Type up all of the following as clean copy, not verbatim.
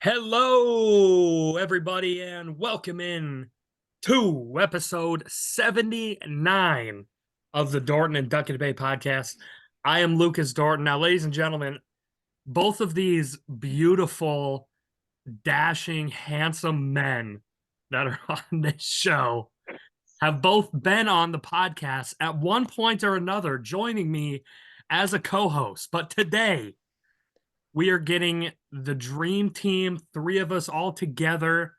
Hello, everybody, and welcome in to episode 79 of the Dorton and Doetkott Bay podcast. I am Lucas Dorton. Now, ladies and gentlemen, both of these beautiful, dashing, handsome men that are on this show have both been on the podcast at one point or another, joining me as a co host. But today, we are getting the dream team, three of us all together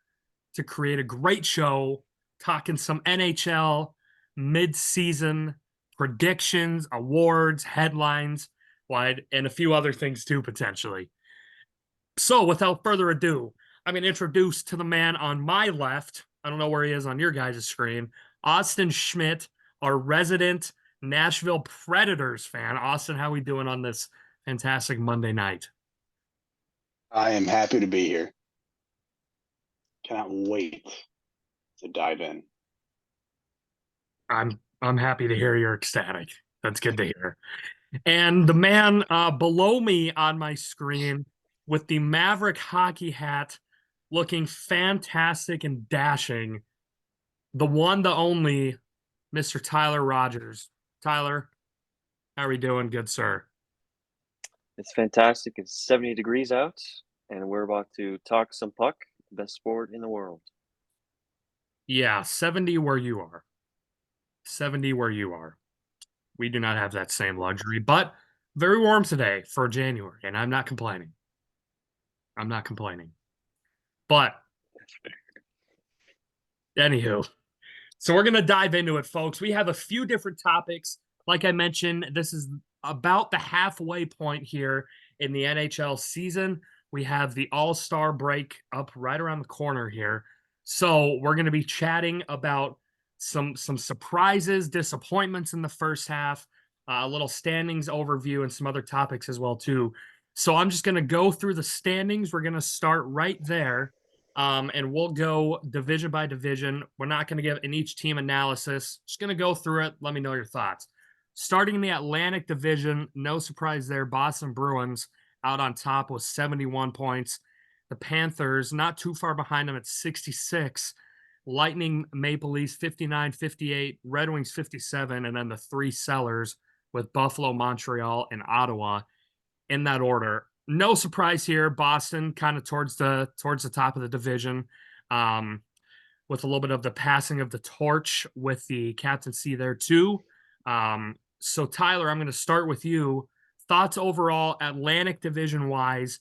to create a great show, talking some NHL mid-season predictions, awards, headlines, wide, and a few other things too, potentially. So without further ado, I'm going to introduce to the man on my left. I don't know where he is on your guys' screen. Austin Schmidt, our resident Nashville Predators fan. Austin, how are we doing on this fantastic Monday night? I am happy to be here. Cannot wait to dive in. I'm happy to hear you're ecstatic. That's good to hear. And the man below me on my screen with the Maverick hockey hat, looking fantastic and dashing, the one, the only, Mr. Tyler Rogers. Tyler, how are we doing, good sir? It's fantastic. It's 70 degrees out, and we're about to talk some puck, best sport in the world. Yeah, 70 where you are. 70 where you are. We do not have that same luxury, but very warm today for January, and I'm not complaining. I'm not complaining. But anywho, so we're going to dive into it, folks. We have a few different topics. Like I mentioned, this is about the halfway point here in the NHL season. We have the All-Star break up right around the corner here. So we're going to be chatting about some surprises, disappointments in the first half, a little standings overview, and some other topics as well too. So I'm just going to go through the standings. We're going to start right there. And we'll go division by division. We're not going to give an each team analysis. Just going to go through it. Let me know your thoughts. Starting in the Atlantic Division, no surprise there. Boston Bruins out on top with 71 points. The Panthers not too far behind them at 66. Lightning, Maple Leafs 59, 58. Red Wings 57. And then the three sellers with Buffalo, Montreal, and Ottawa in that order. No surprise here. Boston kind of towards the top of the division, with a little bit of the passing of the torch with the captaincy there too. So Tyler, I'm going to start with you. Thoughts overall, Atlantic Division wise,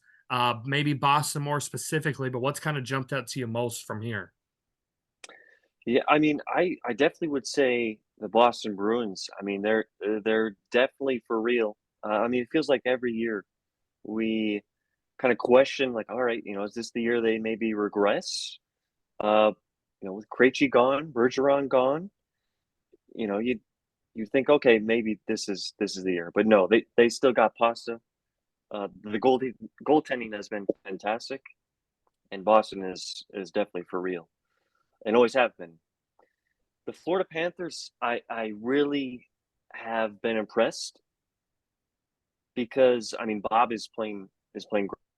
maybe Boston more specifically, but what's kind of jumped out to you most from here? Yeah, I mean, I definitely would say the Boston Bruins. I mean, they're definitely for real. I mean, it feels like every year we kind of question, like, all right, is this the year they maybe regress? Uh, with Krejci gone, Bergeron gone, you think, okay, maybe this is the year, but no, they still got pasta. The goaltending has been fantastic, and Boston is definitely for real, and always have been. The Florida Panthers, I really have been impressed because I mean Bob is playing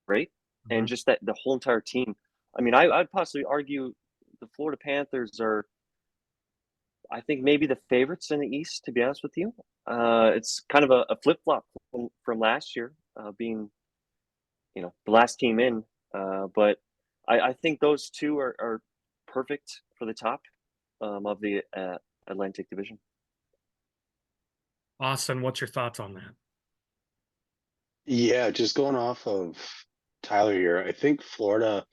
great, and just that the whole entire team. I mean, I'd possibly argue the Florida Panthers are, I think, maybe the favorites in the East. To be honest with you, it's kind of a flip flop from last year, being the last team in. But I think those two are perfect for the top of the Atlantic Division. Austin, what's your thoughts on that? Yeah, just going off of Tyler here, I think Florida,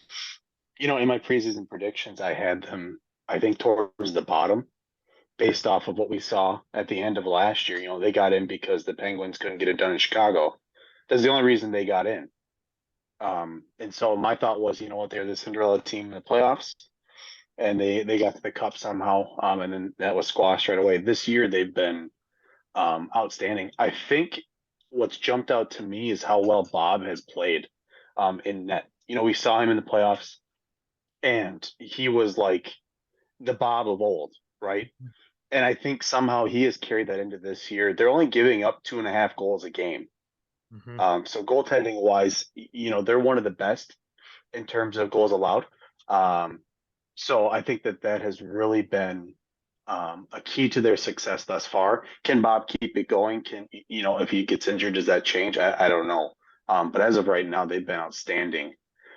in my preseason predictions, I had them, I think, towards the bottom based off of what we saw at the end of last year. They got in because the Penguins couldn't get it done in Chicago. That's the only reason they got in. And so my thought was, they're the Cinderella team in the playoffs, and they got to the cup somehow, and then that was squashed right away. This year they've been outstanding. I think what's jumped out to me is how well Bob has played in net. We saw him in the playoffs, and he was like the Bob of old, right? And I think somehow he has carried that into this year. They're only giving up 2.5 goals a game. So goaltending wise, they're one of the best. in terms of goals allowed. So I think that has really been a key to their success thus far. Can Bob keep it going? If he gets injured, does that change? I don't know. But as of right now, they've been outstanding.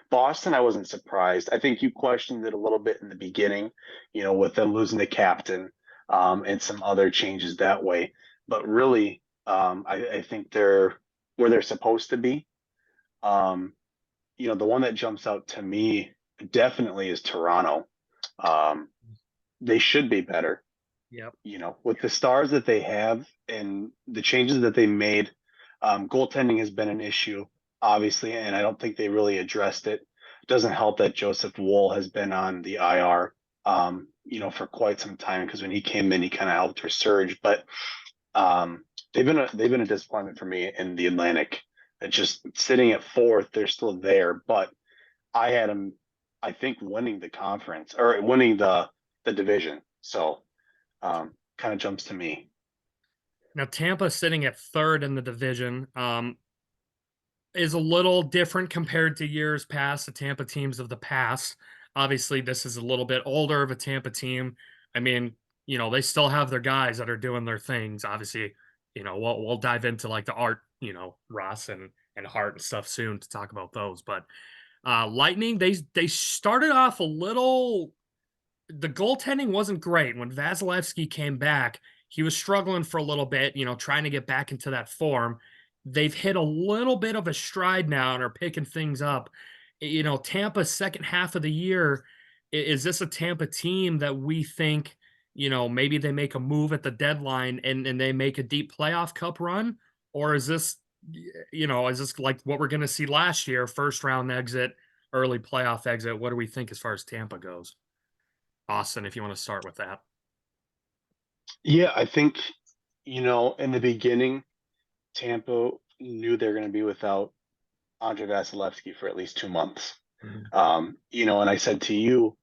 Boston, I wasn't surprised. I think you questioned it a little bit in the beginning, with them losing the captain, and some other changes that way. But really, I think they're where they're supposed to be. The one that jumps out to me definitely is Toronto. Um, they should be better. Yep. With the stars that they have and the changes that they made, goaltending has been an issue, obviously, and I don't think they really addressed it. It doesn't help that Joseph Wool has been on the IR, for quite some time, because when he came in, he kind of helped resurge. But they've been a disappointment for me in the Atlantic. It's just sitting at fourth, they're still there, but I had them, I think, winning the conference or winning the division. So kind of jumps to me. Now Tampa sitting at third in the division is a little different compared to years past, the Tampa teams of the past. Obviously, this is a little bit older of a Tampa team. I mean, they still have their guys that are doing their things. Obviously, we'll dive into like the Art, Ross and Hart and stuff soon to talk about those. But Lightning, they started off a little. The goaltending wasn't great when Vasilevsky came back. He was struggling for a little bit, trying to get back into that form. They've hit a little bit of a stride now and are picking things up. Tampa's second half of the year, is this a Tampa team that we think, maybe they make a move at the deadline and they make a deep playoff cup run? Or is this, is this like what we're going to see last year, first round exit, early playoff exit? What do we think as far as Tampa goes? Austin, if you want to start with that. Yeah, I think, in the beginning, Tampa knew they're going to be without Andre Vasilevsky for at least 2 months. And I said to you,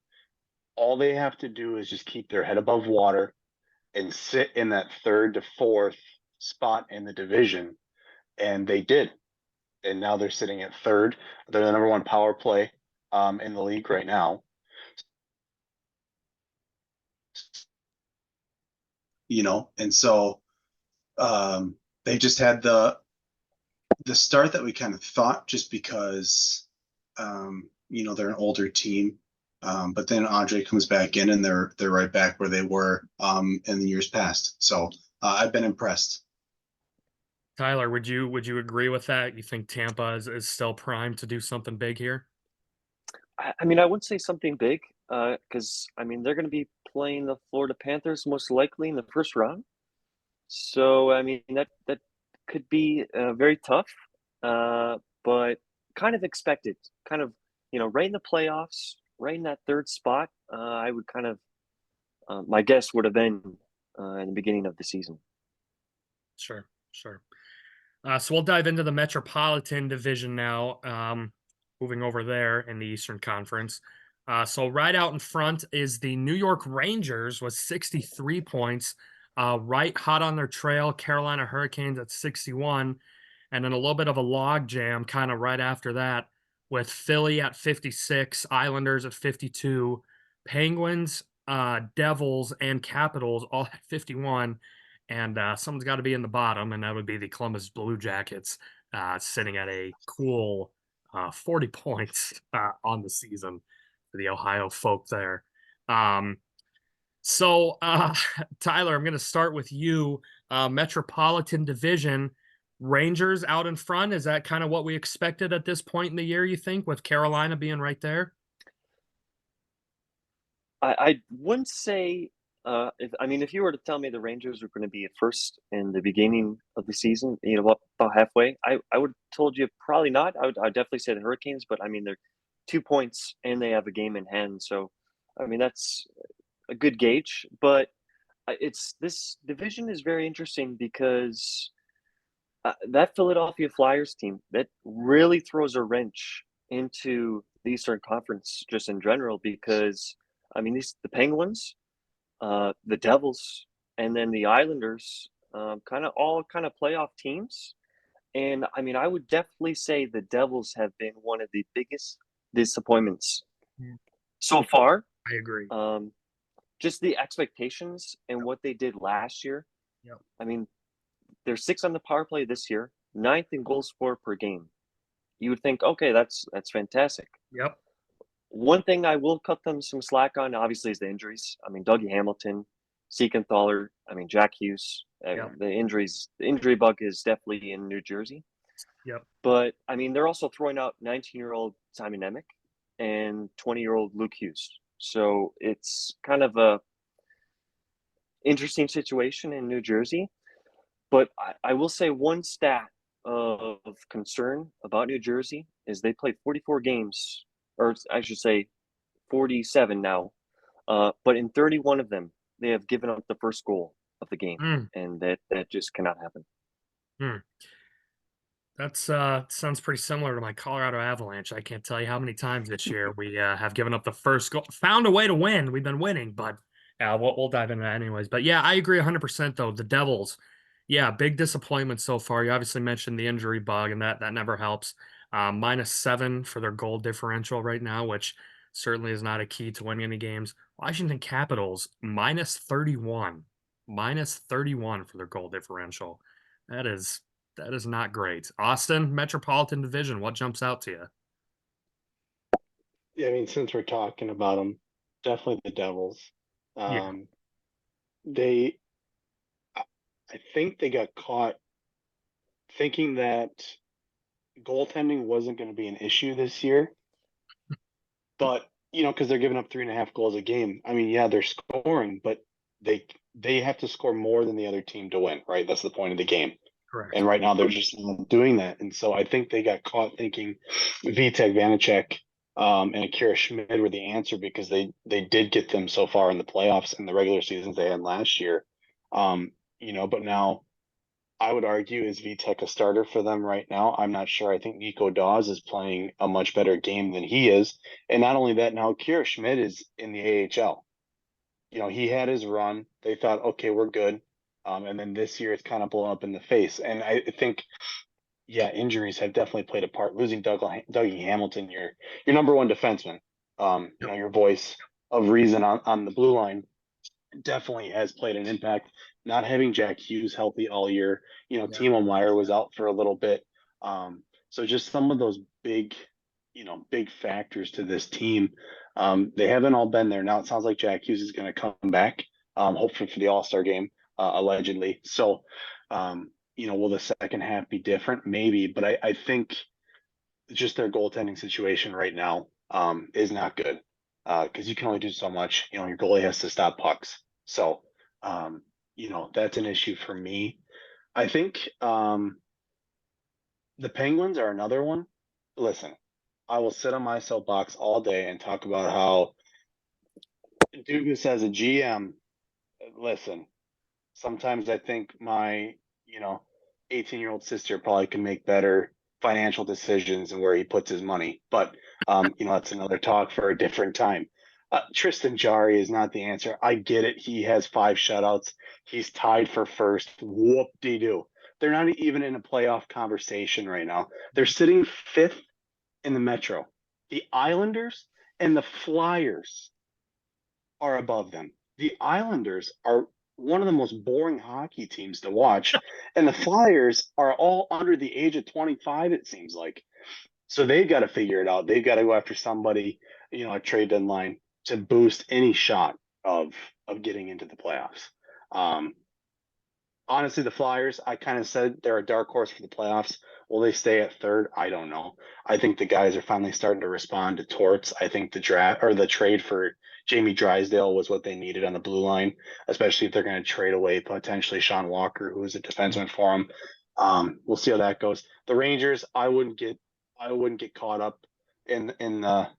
all they have to do is just keep their head above water and sit in that third to fourth spot in the division. And they did. And now they're sitting at third. They're the number one power play in the league right now. And so they just had the start that we kind of thought, just because they're an older team, but then Andre comes back in and they're right back where they were in the years past. So I've been impressed. Tyler, would you agree with that? You think Tampa is still primed to do something big here? I mean, I wouldn't say something big, because they're going to be playing the Florida Panthers most likely in the first round. So that could be very tough, but kind of expected. Kind of, right in the playoffs, right in that third spot. I would kind of, my guess would have been in the beginning of the season. Sure. So we'll dive into the Metropolitan Division now. Moving over there in the Eastern Conference. So right out in front is the New York Rangers with 63 points. Right hot on their trail, Carolina Hurricanes at 61. And then a little bit of a log jam kind of right after that with Philly at 56, Islanders at 52, Penguins, Devils, and Capitals all at 51. And someone's got to be in the bottom, and that would be the Columbus Blue Jackets, sitting at a cool 40 points on the season for the Ohio folk there. So, Tyler, I'm going to start with you. Metropolitan Division, Rangers out in front. Is that kind of what we expected at this point in the year, you think, with Carolina being right there? I wouldn't say, if you were to tell me the Rangers were going to be at first in the beginning of the season, about halfway, I would have told you probably not. I'd definitely say the Hurricanes, but they're 2 points and they have a game in hand. So, that's a good gauge. But this division is very interesting because that Philadelphia Flyers team, that really throws a wrench into the Eastern Conference just in general, because the Penguins, the Devils, and then the Islanders, kind of playoff teams. And I would definitely say the Devils have been one of the biggest disappointments Mm. so far. I agree. Just the expectations and what they did last year. Yep. I mean, they're 6th on the power play this year, 9th in goals for per game. You would think, okay, that's fantastic. Yep. One thing I will cut them some slack on, obviously, is the injuries. I mean, Dougie Hamilton, Siegenthaler, I mean, Jack Hughes. Yep. The injury bug is definitely in New Jersey. Yep. But, I mean, they're also throwing out 19-year-old Simon Nemec and 20-year-old Luke Hughes. So it's kind of a interesting situation in New Jersey. But I will say one stat of concern about New Jersey is they played 44 games, or I should say 47 now. But in 31 of them, they have given up the first goal of the game, and that just cannot happen. That's sounds pretty similar to my Colorado Avalanche. I can't tell you how many times this year we have given up the first goal, found a way to win. We've been winning, but we'll dive into that anyways. But yeah, I agree 100% though. The Devils, yeah, big disappointment so far. You obviously mentioned the injury bug, and that never helps. -7 for their goal differential right now, which certainly is not a key to winning any games. Washington Capitals -31, -31 for their goal differential. That is not great. Austin, Metropolitan Division, what jumps out to you? Yeah, I mean, since we're talking about them, definitely the Devils. Yeah. They, I think they got caught thinking that goaltending wasn't going to be an issue this year, but because they're giving up 3.5 goals a game. I mean, yeah, they're scoring, but they have to score more than the other team to win, right? That's the point of the game. Correct. And right now they're just not doing that. And so I think they got caught thinking Vitek Vanacek and Akira Schmidt were the answer because they did get them so far in the playoffs and the regular seasons they had last year. But now I would argue is Vitek a starter for them right now? I'm not sure. I think Nico Dawes is playing a much better game than he is. And not only that, now Akira Schmidt is in the AHL. He had his run. They thought, okay, we're good. And then this year it's kind of blown up in the face. And I think, yeah, injuries have definitely played a part. Losing Dougie Hamilton, your number one defenseman, your voice of reason on the blue line definitely has played an impact. Not having Jack Hughes healthy all year, Timo Meyer was out for a little bit. So just some of those big factors to this team. They haven't all been there. Now it sounds like Jack Hughes is going to come back, hopefully for the All-Star game, allegedly. So, will the second half be different? Maybe, but I think just their goaltending situation right now is not good because you can only do so much. Your goalie has to stop pucks. So, that's an issue for me. I think the Penguins are another one. Listen, I will sit on my soapbox all day and talk about how Dugas as a GM. Listen, sometimes I think my 18-year-old sister probably can make better financial decisions and where he puts his money. But that's another talk for a different time. Tristan Jarry is not the answer. I get it. He has 5 shutouts. He's tied for first. Whoop-de-doo. They're not even in a playoff conversation right now. They're sitting 5th in the Metro. The Islanders and the Flyers are above them. The Islanders are one of the most boring hockey teams to watch, and the Flyers are all under the age of 25, it seems like. So they've got to figure it out. They've got to go after somebody, a trade deadline to boost any shot of getting into the playoffs. Honestly, the Flyers, I kind of said they're a dark horse for the playoffs. Will they stay at third? I don't know. I think the guys are finally starting to respond to Torts. I think the draft or the trade for Jamie Drysdale was what they needed on the blue line, especially if they're going to trade away potentially Sean Walker, who is a defenseman for them. We'll see how that goes. The Rangers, I wouldn't get caught up in the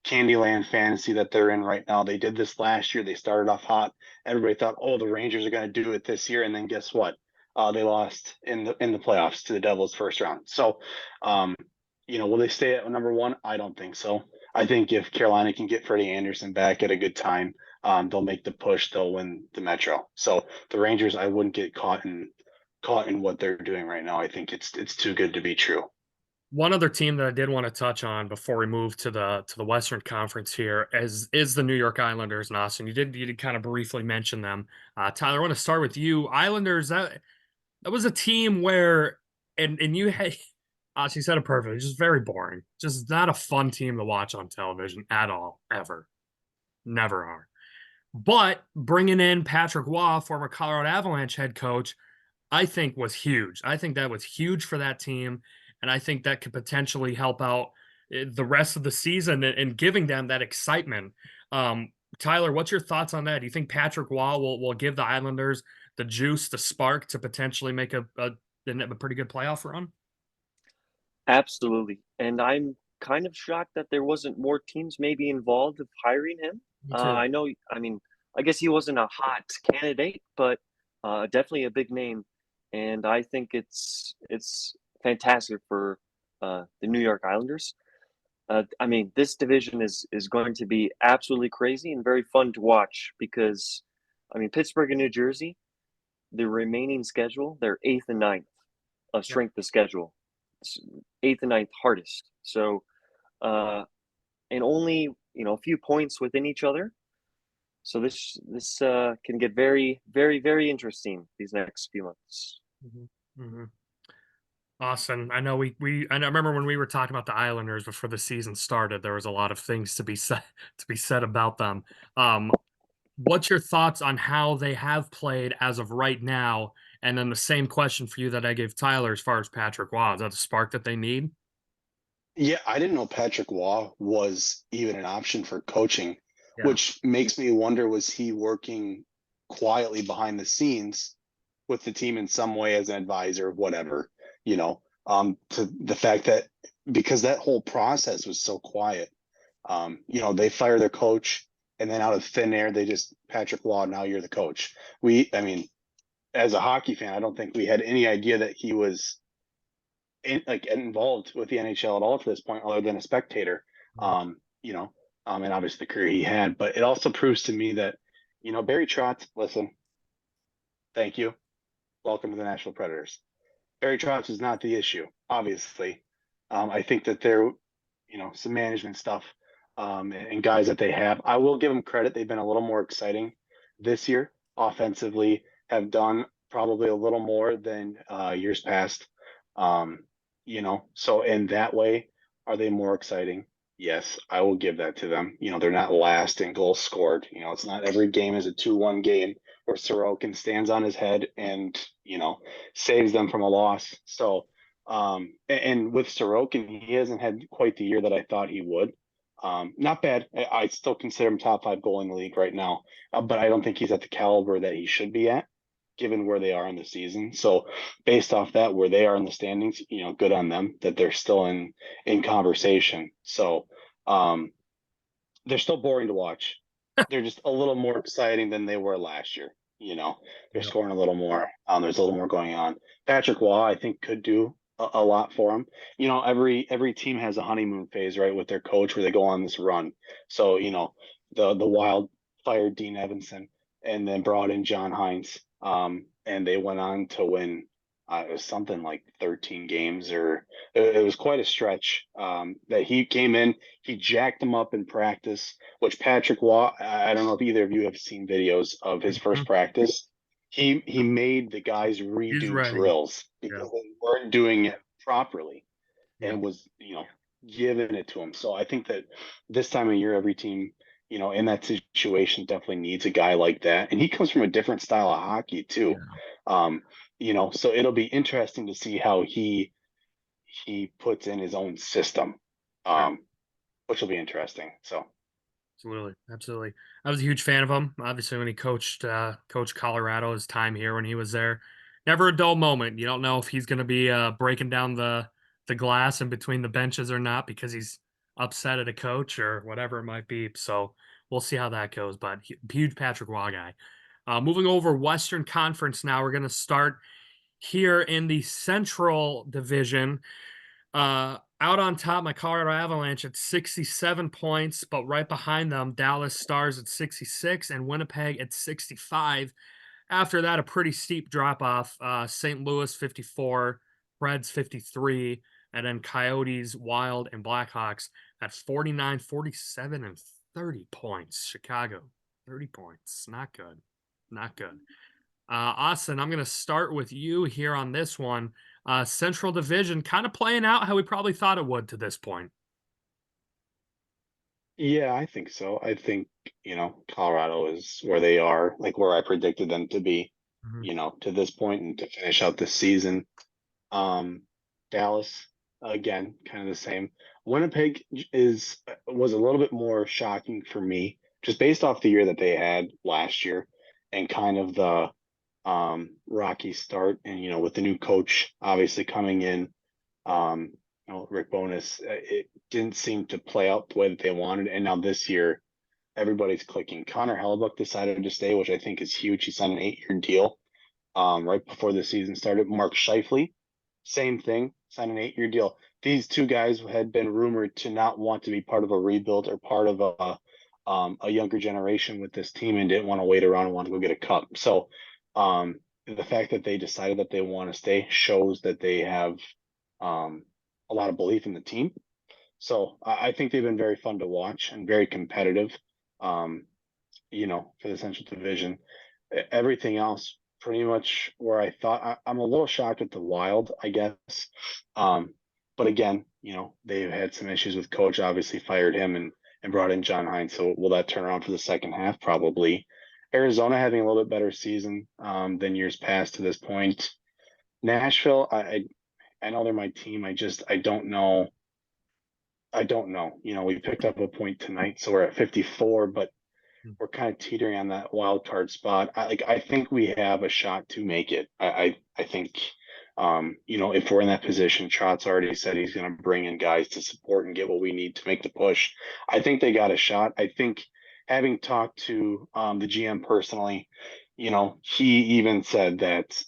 Candyland fantasy that they're in right now. They did this last year. They started off hot. Everybody thought, oh, the Rangers are going to do it this year, and then guess what? They lost in the playoffs to the Devils first round. So, will they stay at number one? I don't think so. I think if Carolina can get Freddie Anderson back at a good time, they'll make the push. They'll win the Metro. So the Rangers, I wouldn't get caught in what they're doing right now. I think it's too good to be true. One other team that I did want to touch on before we move to the Western Conference here is the New York Islanders and Austin. You did kind of briefly mention them. Tyler, I want to start with you. Islanders, that was a team where and you had she said it perfectly, just very boring. Just not a fun team to watch on television at all, ever. Never are. But bringing in Patrick Waugh, former Colorado Avalanche head coach, I think was huge. I think that was huge for that team, and I think that could potentially help out the rest of the season and giving them that excitement. Tyler, what's your thoughts on that? Do you think Patrick Waugh will give the Islanders the juice, the spark to potentially make a pretty good playoff run? Absolutely. And I'm kind of shocked that there wasn't more teams maybe involved of hiring him. Me too. I know, I mean, I guess he wasn't a hot candidate, but definitely a big name. And I think it's fantastic for the New York Islanders. I mean, this division is going to be absolutely crazy and very fun to watch because, I mean, Pittsburgh and New Jersey, the remaining schedule, they're eighth and ninth of Yep. strength of schedule, eighth and ninth hardest. So, and only a few points within each other. So this can get very, very, very interesting these next few months. Mm-hmm. Mm-hmm. Austin, I know I remember when we were talking about the Islanders before the season started, there was a lot of things to be said about them. What's your thoughts on how they have played as of right now? And then the same question for you that I gave Tyler as far as Patrick Waugh. Is that the spark that they need? Yeah, I didn't know Patrick Waugh was even an option for coaching, Yeah. which makes me wonder, was he working quietly behind the scenes with the team in some way as an advisor, whatever, to the fact that because that whole process was so quiet, they fire their coach and then out of thin air, they just Patrick Waugh, now you're the coach. I mean, as a hockey fan, I don't think we had any idea that he was involved with the NHL at all to this point, other than a spectator. And obviously the career he had. But it also proves to me that, Barry Trotz, listen, thank you. Welcome to the Nashville Predators. Barry Trotz is not the issue, obviously. I think that there, some management stuff and guys that they have. I will give them credit. They've been a little more exciting this year offensively, have done probably a little more than years past. So in that way, are they more exciting? Yes, I will give that to them. They're not last in goals scored. It's not every game is a 2-1 game where Sorokin stands on his head and, saves them from a loss. So, and with Sorokin, he hasn't had quite the year that I thought he would. Not bad. I still consider him top 5 goal in the league right now, but I don't think he's at the caliber that he should be at, given where they are in the season. So based off that, where they are in the standings, good on them that they're still in conversation. So they're still boring to watch. They're just a little more exciting than they were last year. They're Yep. scoring a little more. There's a little more going on. Patrick Waugh, I think, could do a lot for him. Every team has a honeymoon phase, right, with their coach where they go on this run. So, the Wild fired Dean Evanson and then brought in John Hines. And they went on to win. It was something like 13 games, or it was quite a stretch. That he came in, he jacked them up in practice. Which Patrick Waugh, I don't know if either of you have seen videos of his first practice. He made the guys He's redo ready. drills Yeah. because they weren't doing it properly, Yeah. and was giving it to him. So I think that this time of year, every team in that situation definitely needs a guy like that. And he comes from a different style of hockey too. So it'll be interesting to see how he puts in his own system. Sure. Which will be interesting. So Absolutely. I was a huge fan of him. Obviously, when he coached Colorado, his time here when he was there, never a dull moment. You don't know if he's going to be breaking down the glass in between the benches or not because he's upset at a coach or whatever it might be. So we'll see how that goes. But huge Patrick Waugh guy. Moving over Western Conference now, we're going to start here in the Central Division. Out on top, my Colorado Avalanche at 67 points, but right behind them, Dallas Stars at 66 and Winnipeg at 65. After that, a pretty steep drop off. St. Louis 54, Preds 53, And then Coyotes, Wild, and Blackhawks at 49, 47, and 30 points. Chicago, 30 points. Not good. Not good. Austin, I'm going to start with you here on this one. Central Division kind of playing out how we probably thought it would to this point. Yeah, I think so. I think, Colorado is where they are, like where I predicted them to be, Mhm. to this point and to finish out the season. Dallas, again, kind of the same. Winnipeg was a little bit more shocking for me, just based off the year that they had last year and kind of the rocky start and with the new coach obviously coming in, um Rick Bonus, it didn't seem to play out the way that they wanted, and now this year everybody's clicking. Connor Hellebuck decided to stay, which I think is huge. He signed an 8-year deal right before the season started. Mark Scheifele, same thing, signed an 8-year deal. These two guys had been rumored to not want to be part of a rebuild or part of a younger generation with this team and didn't want to wait around and want to go get a cup. So the fact that they decided that they want to stay shows that they have a lot of belief in the team. So I think they've been very fun to watch and very competitive, um, for the Central Division. Everything else pretty much where I thought. I'm a little shocked at the Wild, I guess. Um, but again, they've had some issues with coach, obviously fired him and brought in John Hines. So will that turn around for the second half? Probably. Arizona having a little bit better season than years past to this point. Nashville, I know they're my team. I don't know. I don't know. We picked up a point tonight, so we're at 54, but we're kind of teetering on that wild card spot. I think we have a shot to make it. I think if we're in that position, Trotz already said he's going to bring in guys to support and get what we need to make the push. I think they got a shot. I think having talked to the GM personally, he even said that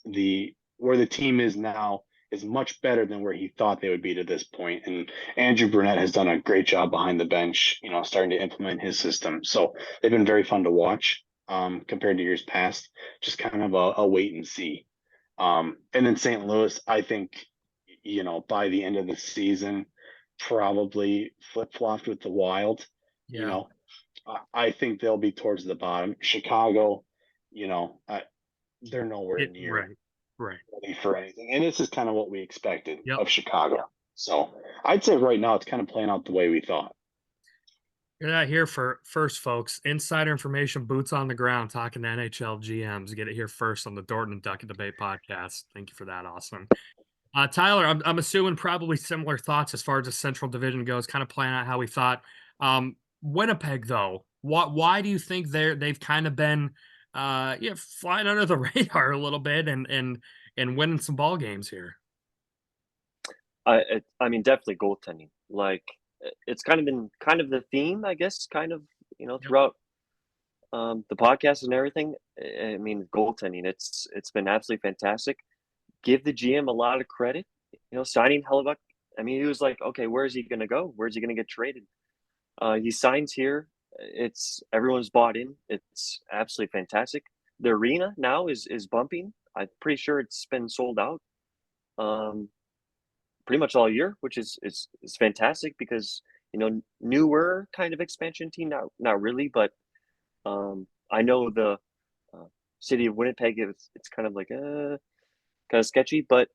where the team is now is much better than where he thought they would be to this point. And Andrew Brunette has done a great job behind the bench, starting to implement his system. So they've been very fun to watch compared to years past. Just kind of a wait and see. And then St. Louis, I think, by the end of the season, probably flip-flopped with the Wild. You Yeah. know, I think they'll be towards the bottom. Chicago, they're nowhere near Right. ready for anything. And this is kind of what we expected Yep. of Chicago. So I'd say right now it's kind of playing out the way we thought. You're not here for first, folks. Insider information, boots on the ground, talking to NHL GMs. Get it here first on the Dorton and Doetkott Debate podcast. Thank you for that, Austin. Tyler, I'm assuming probably similar thoughts as far as the Central Division goes, kind of playing out how we thought. Winnipeg, though, why do you think they've kind of been flying under the radar a little bit and winning some ball games here? I mean, definitely goaltending. Like, it's kind of been kind of the theme, I guess, kind of, throughout the podcast and everything. I mean, goaltending, it's been absolutely fantastic. Give the GM a lot of credit. Signing Hellebuck. I mean, he was like, okay, where is he going to go? Where is he going to get traded? He signs here. It's everyone's bought in. It's absolutely fantastic. The arena now is bumping. I'm pretty sure it's been sold out. Pretty much all year, which is fantastic because newer kind of expansion team, not really, but I know the city of Winnipeg, it's kind of like kind of sketchy, but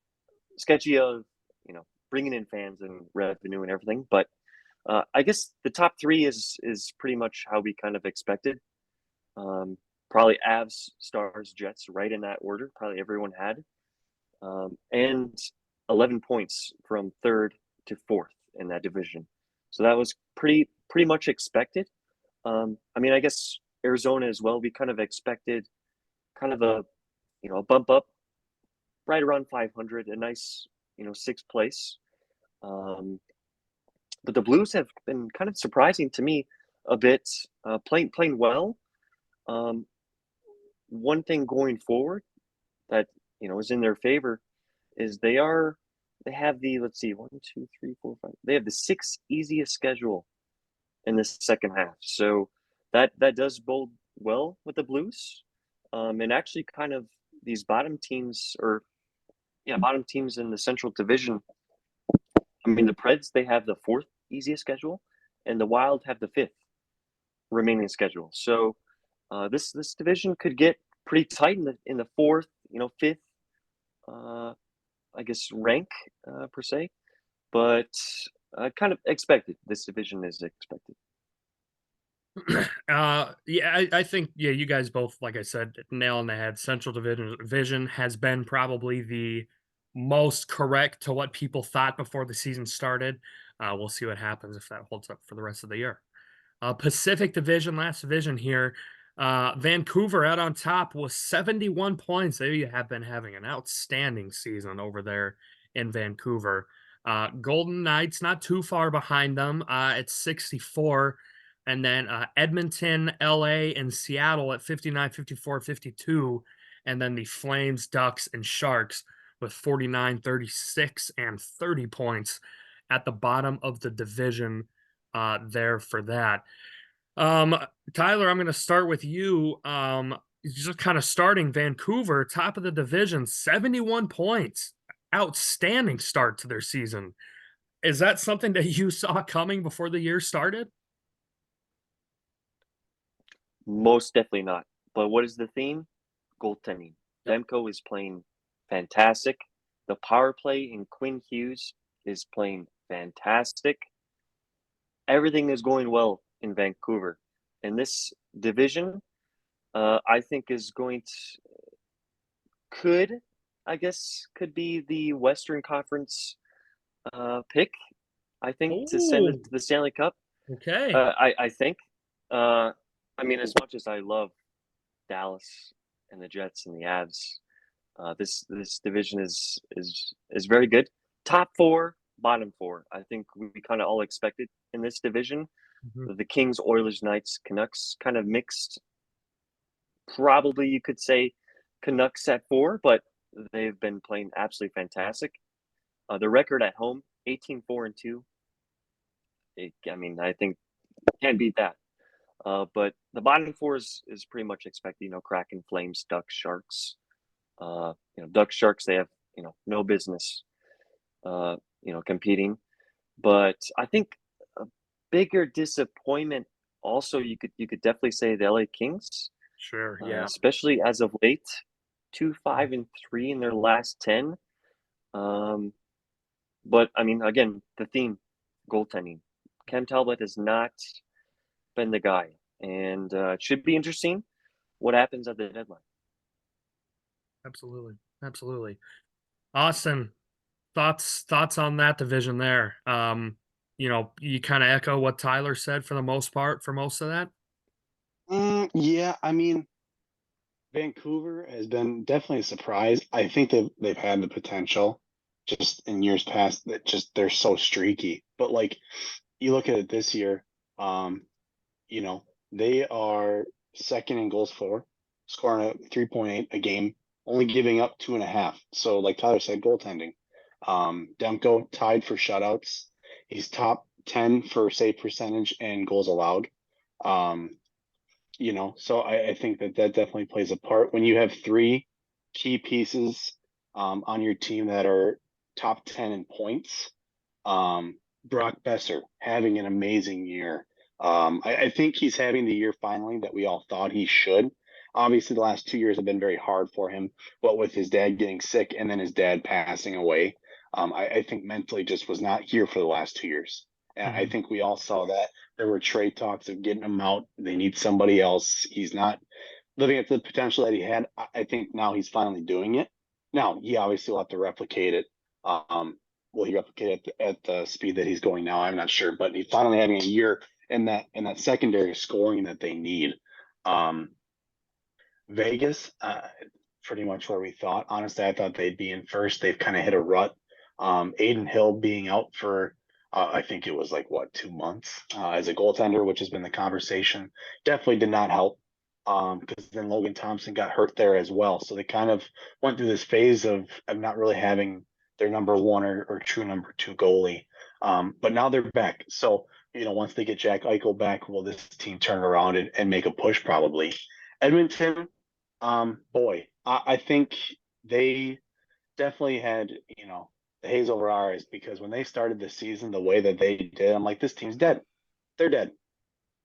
sketchy of bringing in fans and revenue and everything. But I guess the top three is pretty much how we kind of expected. Probably Avs, Stars, Jets, right in that order. Probably everyone had, and 11 points from third to fourth in that division. So that was pretty much expected. I mean, I guess Arizona as well. We kind of expected kind of a bump up right around 500, a nice sixth place. But the Blues have been kind of surprising to me a bit, playing well. One thing going forward that is in their favor is they have the, let's see, 1, 2, 3, 4, 5. They have the sixth easiest schedule in the second half. So that does bode well with the Blues. And actually kind of these bottom teams in the Central Division, I mean, the Preds, they have the fourth easiest schedule, and the Wild have the fifth remaining schedule. So this division could get pretty tight in the fourth, fifth, I guess, rank per se. But kind of expected. This division is expected. Yeah, I think you guys both, like I said, nail on the head. Central Division has been probably the most correct to what people thought before the season started. We'll see what happens if that holds up for the rest of the year. Pacific Division, last division here. Vancouver out on top with 71 points. They have been having an outstanding season over there in Vancouver. Golden Knights not too far behind them at 64. And then Edmonton, LA, and Seattle at 59, 54, 52. And then the Flames, Ducks, and Sharks with 49, 36, and 30 points at the bottom of the division there for that. Tyler, I'm going to start with you. Just kind of starting Vancouver, top of the division, 71 points. Outstanding start to their season. Is that something that you saw coming before the year started? Most definitely not. But what is the theme? Goaltending. Demko is playing fantastic. The power play in Quinn Hughes is playing fantastic. Everything is going well in Vancouver. And this division, I think, is going to could be the Western Conference pick. I think to send it to the Stanley Cup. Okay. I think. I mean, as much as I love Dallas and the Jets and the Avs, this division is very good. Top four, bottom four. I think we kind of all expected in this division. Mm-hmm. The Kings, Oilers, Knights, Canucks kind of mixed. Probably you could say Canucks at 4, but they've been playing absolutely fantastic. The record at home, 18-4-2. I mean, I think can't beat that. But the bottom four is pretty much expected. Kraken, Flames, Ducks, Sharks. Ducks, Sharks, they have no business competing. But I think a bigger disappointment also you could definitely say the LA Kings. Sure, yeah. Especially as of late, 2-5-3 in their last 10. But I mean, again, the theme, goaltending. Cam Talbot has not been the guy, and it should be interesting what happens at the deadline. Absolutely. Austin, thoughts on that division there? You kind of echo what Tyler said for the most part for most of that. Yeah, I mean, Vancouver has been definitely a surprise. I think they've had the potential just in years past that just they're so streaky. But like you look at it this year, they are second in goals for, scoring at 3.8 a game, only giving up 2.5. So like Tyler said, goaltending. Demko tied for shutouts. He's top 10 for save percentage and goals allowed. So I think that definitely plays a part when you have 3 key pieces on your team that are top 10 in points. Brock Besser having an amazing year. I think he's having the year finally that we all thought he should. Obviously, the last 2 years have been very hard for him, but with his dad getting sick and then his dad passing away, I think mentally just was not here for the last 2 years. And I think we all saw that. There were trade talks of getting him out. They need somebody else. He's not living at the potential that he had. I think now he's finally doing it. Now, he obviously will have to replicate it. Will he replicate it at the speed that he's going now? I'm not sure. But he's finally having a year in that secondary scoring that they need. Vegas, pretty much where we thought. Honestly, I thought they'd be in first. They've kind of hit a rut. Aiden Hill being out for I think it was like 2 months as a goaltender, which has been the conversation. Definitely did not help because then Logan Thompson got hurt there as well. So they kind of went through this phase of not really having their number 1 or true number 2 goalie. But now they're back. So, once they get Jack Eichel back, will this team turn around and make a push probably? Edmonton, I think they definitely had, the haze over our eyes because when they started the season the way that they did, I'm like, this team's dead. They're dead.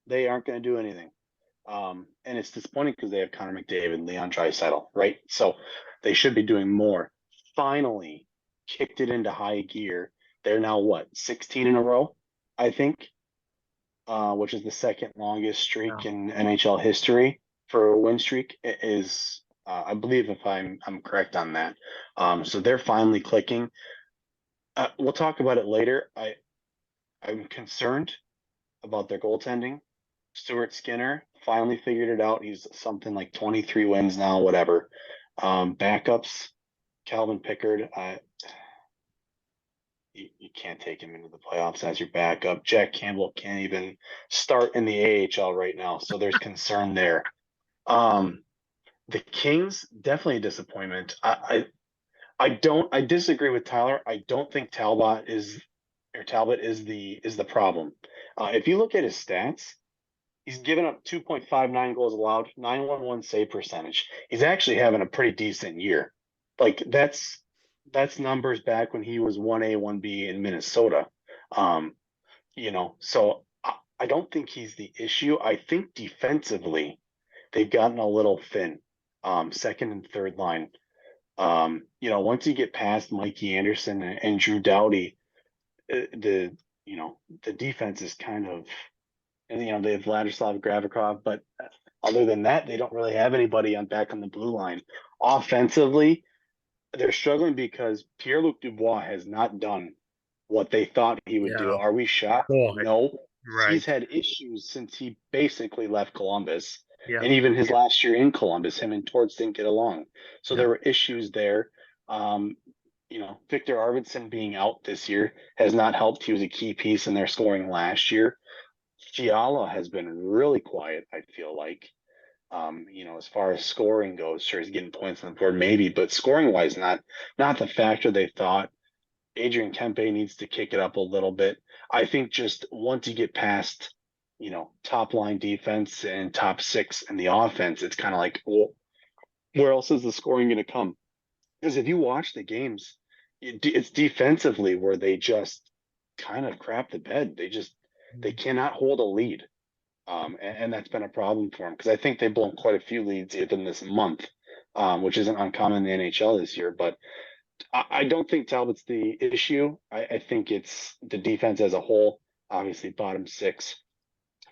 They aren't going to do anything. And it's disappointing because they have Connor McDavid, Leon Draisaitl, right? So they should be doing more. Finally, kicked it into high gear. They're now what, 16 in a row, I think, which is the second longest streak in NHL history for a win streak. It is, I believe, if I'm correct on that. So they're finally clicking. We'll talk about it later. I'm concerned about their goaltending. Stuart Skinner finally figured it out. He's something like 23 wins now, whatever. Backups, Calvin Pickard. You can't take him into the playoffs as your backup. Jack Campbell can't even start in the AHL right now, so there's concern there. The Kings, definitely a disappointment. I disagree with Tyler. I don't think Talbot is the problem. If you look at his stats, he's given up 2.59 goals allowed, 911 save percentage. He's actually having a pretty decent year. Like that's numbers back when he was 1A, 1B in Minnesota. So I don't think he's the issue. I think defensively they've gotten a little thin. Second and third line. Once you get past Mikey Anderson and Drew Doughty, the defense is kind of, and they have Vladislav Gravikov, but other than that, they don't really have anybody back on the blue line. Offensively, they're struggling because Pierre-Luc Dubois has not done what they thought he would do. Are we shocked? Boy. No. Right. He's had issues since he basically left Columbus. Yeah. And even his last year in Columbus, him and Torts didn't get along. So there were issues there. Victor Arvidsson being out this year has not helped. He was a key piece in their scoring last year. Fiala has been really quiet, I feel like. As far as scoring goes, sure, he's getting points on the board, maybe, but scoring wise, not the factor they thought. Adrian Kempe needs to kick it up a little bit. I think just once you get past, top line defense and top six in the offense, it's kind of like, well, where else is the scoring going to come? Because if you watch the games, it's defensively where they just kind of crap the bed. They cannot hold a lead. And that's been a problem for them because I think they've blown quite a few leads even this month, which isn't uncommon in the NHL this year. But I don't think Talbot's the issue. I think it's the defense as a whole. Obviously, bottom six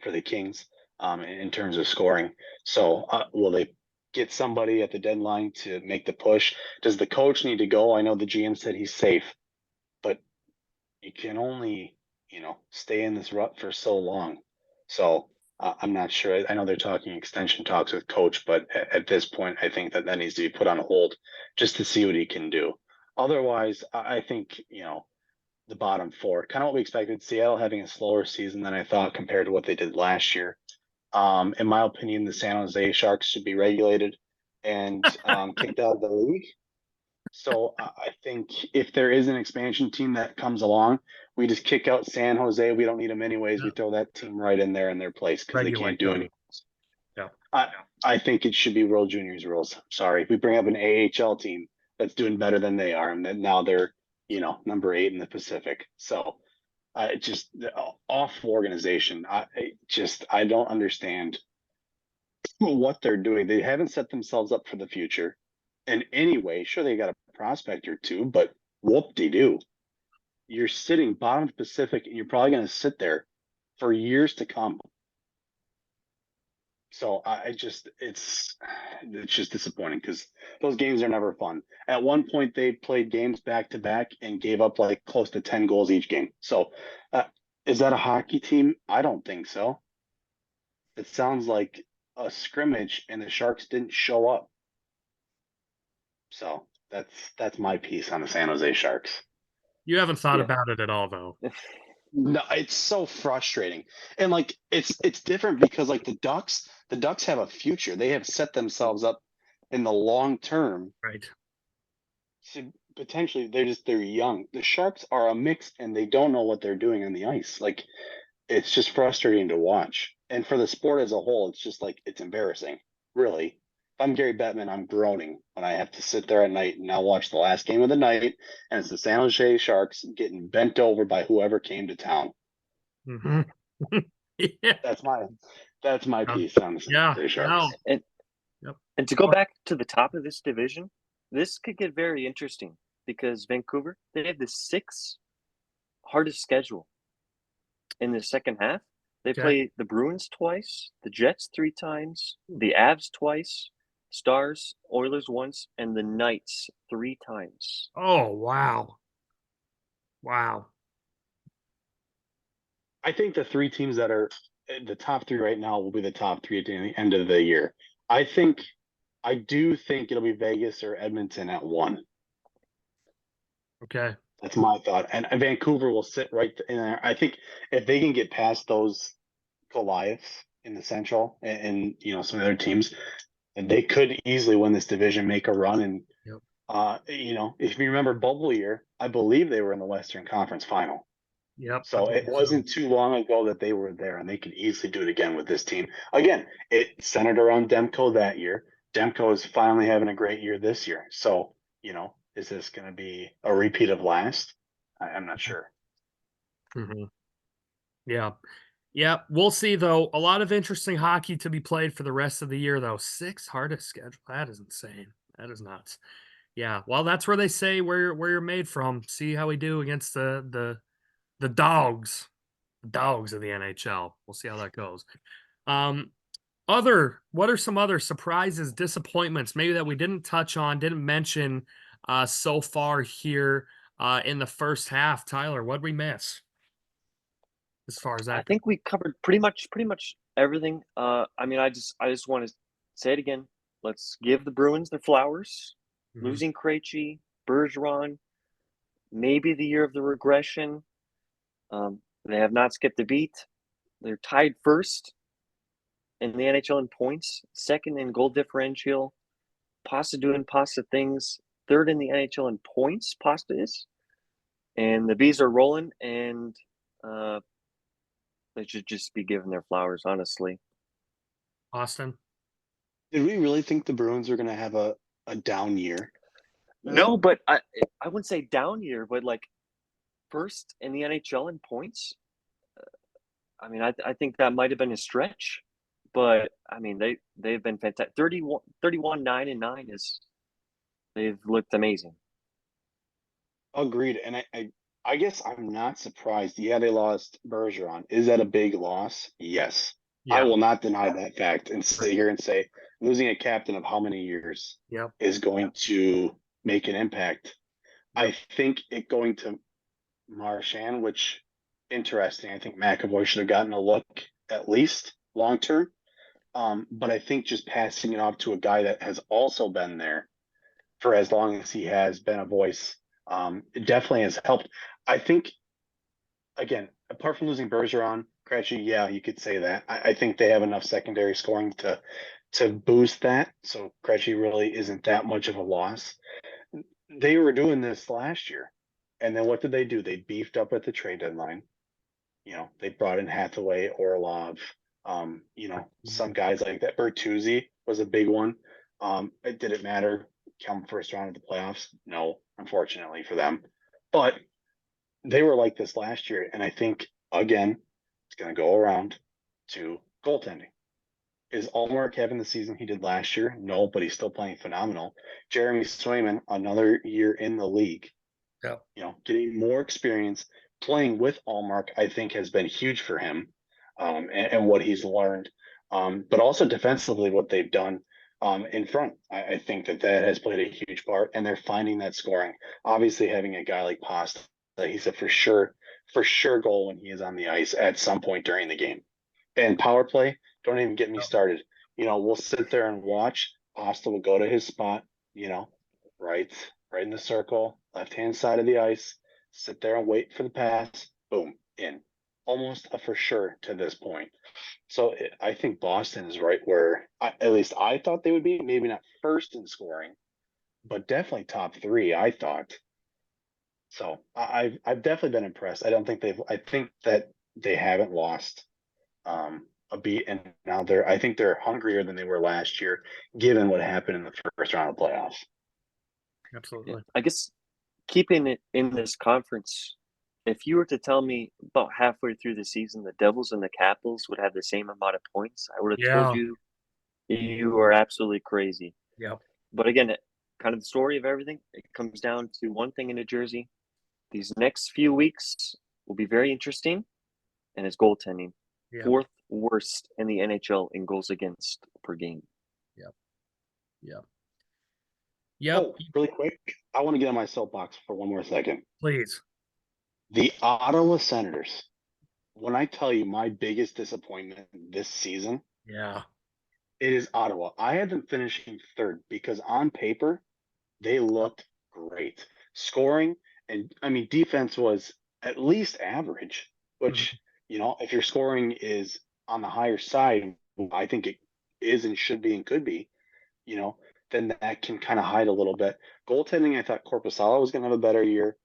for the Kings in terms of scoring. So will they get somebody at the deadline to make the push? Does the coach need to go? I know the GM said he's safe, but you can only, stay in this rut for so long. So I'm not sure. I know they're talking extension talks with coach, but at this point, I think that needs to be put on hold just to see what he can do. Otherwise, I think, the bottom four, kind of what we expected. Seattle having a slower season than I thought compared to what they did last year. In my opinion, the San Jose Sharks should be regulated and kicked out of the league. So I think if there is an expansion team that comes along, we just kick out San Jose. We don't need them anyways. We throw that team right in there in their place because they can't do anything. Yeah. I think it should be World Juniors rules. Sorry. We bring up an AHL team that's doing better than they are, and then now they're, number 8 in the Pacific. So just awful organization. I don't understand what they're doing. They haven't set themselves up for the future in any way. Sure, they got a prospect or two, but whoop-de-doo. You're sitting bottom of the Pacific, and you're probably going to sit there for years to come. So it's just disappointing because those games are never fun. At one point, they played games back to back and gave up like close to 10 goals each game. So is that a hockey team? I don't think so. It sounds like a scrimmage and the Sharks didn't show up. So that's my piece on the San Jose Sharks. You haven't thought about it at all, though. No, it's so frustrating. And like it's different because like the Ducks have a future. They have set themselves up in the long term. Right. So potentially they're young. The Sharks are a mix and they don't know what they're doing on the ice. Like it's just frustrating to watch. And for the sport as a whole, it's just like it's embarrassing, really. I'm Gary Bettman, I'm groaning when I have to sit there at night and now watch the last game of the night, and it's the San Jose Sharks getting bent over by whoever came to town. Mm-hmm. Yeah. That's my Um, piece on the San yeah. Jose Sharks. No. And Yep. and to go back to the top of this division, this could get very interesting because Vancouver, they have the sixth hardest schedule in the second half. They Okay. play the Bruins twice, the Jets 3 times, the Avs twice, Stars, Oilers once, and the Knights 3 times. Oh, wow. Wow. I think the three teams that are the top three right now will be the top three at the end of the year. I do think it'll be Vegas or Edmonton at 1. Okay. That's my thought. And Vancouver will sit right in there. I think if they can get past those Goliaths in the Central and some other teams, and they could easily win this division, make a run. And Yep. if you remember bubble year, I believe they were in the Western Conference Final. Yep. So it wasn't too long ago that they were there, and they could easily do it again with this team. Again, it centered around Demko that year. Demko is finally having a great year this year. So, is this going to be a repeat of last? I'm not sure. Mm-hmm. Yeah. Yeah. We'll see, though. A lot of interesting hockey to be played for the rest of the year, though. 6 hardest schedule. That is insane. That is nuts. Yeah. Well, that's where they say where you're made from. See how we do against the dogs. Dogs of the NHL. We'll see how that goes. What are some other surprises, disappointments, maybe that we didn't touch on, didn't mention so far here in the first half? Tyler, what'd we miss as far as I that goes? think we covered pretty much everything. I mean, I just want to say it again. Let's give the Bruins their flowers. Mhm. Losing Krejci, Bergeron, maybe the year of the regression. They have not skipped a beat. They're tied first in the NHL in points, second in goal differential. Pasta doing pasta things, third in the NHL in points. Pasta is, and the bees are rolling, and they should just be given their flowers, honestly. Austin? Did we really think the Bruins are going to have a down year? No, but I wouldn't say down year, but like first in the NHL in points. I mean, I think that might have been a stretch, but I mean they've been fantastic. 31 9-9 is they've looked amazing. Agreed. And I guess I'm not surprised. Yeah, they lost Bergeron. Is that a big loss? Yes. I Yeah. will not deny that fact and sit here and say losing a captain of how many years Yep. is going to make an impact. I think it going to Marchand, which interesting. I think McAvoy should have gotten a look at least long term. But I think just passing it off to a guy that has also been there for as long as he has been a voice, it definitely has helped. I think, again, apart from losing Bergeron, Krejci, yeah, you could say that. I think they have enough secondary scoring to boost that. So Krejci really isn't that much of a loss. They were doing this last year. And then what did they do? They beefed up at the trade deadline. They brought in Hathaway, Orlov, some guys like that. Bertuzzi was a big one. It didn't matter come first round of the playoffs. No, unfortunately for them. But they were like this last year. And I think, again, it's going to go around to goaltending. Is Allmark having the season he did last year? No, but he's still playing phenomenal. Jeremy Swayman, another year in the league. Yeah. Getting more experience playing with Allmark, I think, has been huge for him and what he's learned. But also defensively, what they've done in front, I think that has played a huge part. And they're finding that scoring. Obviously, having a guy like Pasta, he's a for sure goal when he is on the ice at some point during the game. And power play, don't even get me started. We'll sit there and watch. Pasta will go to his spot, right in the circle, left-hand side of the ice, sit there and wait for the pass, boom, in. Almost a for sure to this point. So I think Boston is right where, at least I thought they would be, maybe not first in scoring, but definitely top 3, I thought. So I've definitely been impressed. I think that they haven't lost a beat, and now I think they're hungrier than they were last year, given what happened in the first round of playoffs. Absolutely. I guess keeping it in this conference, if you were to tell me about halfway through the season the Devils and the Capitals would have the same amount of points, I would have told Yeah. you are absolutely crazy. Yep. But again, kind of the story of everything, it comes down to one thing in New Jersey. These next few weeks will be very interesting, and it's goaltending. Yep. Fourth worst in the NHL in goals against per game. Yep. Oh, really quick, I want to get on my soapbox for one more second. Please. The Ottawa Senators. When I tell you my biggest disappointment this season, Yeah. it is Ottawa. I had them finishing third because on paper, they looked great. Scoring and defense was at least average, which, if your scoring is on the higher side, I think it is and should be and could be, then that can kind of hide a little bit. Goaltending, I thought Korpisalo was going to have a better year.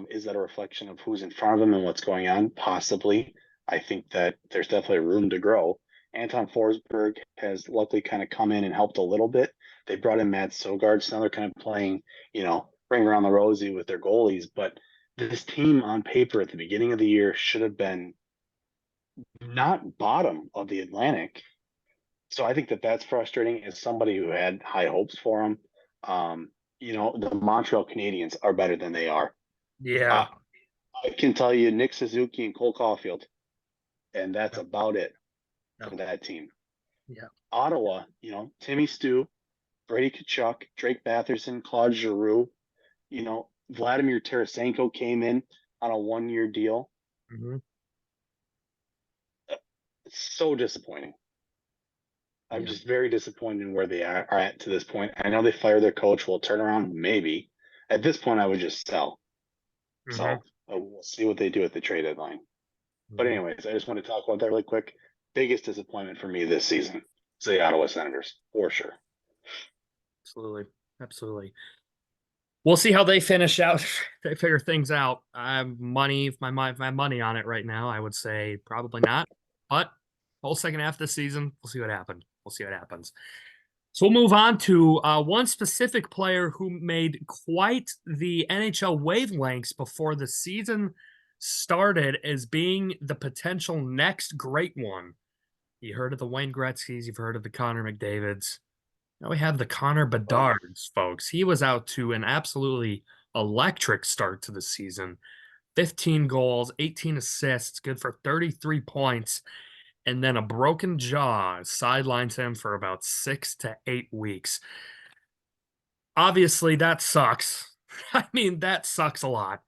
Is that a reflection of who's in front of him and what's going on? Possibly. I think that there's definitely room to grow. Anton Forsberg has luckily kind of come in and helped a little bit. They brought in Matt Sogard, so now they're kind of playing, ring around the rosy with their goalies. But this team on paper at the beginning of the year should have been not bottom of the Atlantic. So I think that that's frustrating as somebody who had high hopes for them. The Montreal Canadiens are better than they are. Yeah. I can tell you Nick Suzuki and Cole Caulfield, and that's about it for that team. Yeah. Ottawa, Timmy Stu, Brady Tkachuk, Drake Batherson, Claude Giroux, Vladimir Tarasenko came in on a 1-year deal. Mm-hmm. It's so disappointing. I'm just very disappointed in where they are at to this point. I know they fired their coach. Will turn around, maybe. At this point, I would just sell. Mm-hmm. So we'll see what they do at the trade deadline. But anyways, I just want to talk about that really quick. Biggest disappointment for me this season is the Ottawa Senators, for sure. Absolutely. We'll see how they finish out. They figure things out. I have my money on it right now. I would say probably not. But whole second half of the season, we'll see what happens. So we'll move on to one specific player who made quite the NHL wavelengths before the season started as being the potential next great one. You heard of the Wayne Gretzky's, you've heard of the Connor McDavids. Now we have the Connor Bedards, folks. He was out to an absolutely electric start to the season. 15 goals, 18 assists, good for 33 points. And then a broken jaw sidelines him for about 6 to 8 weeks. Obviously, that sucks. That sucks a lot.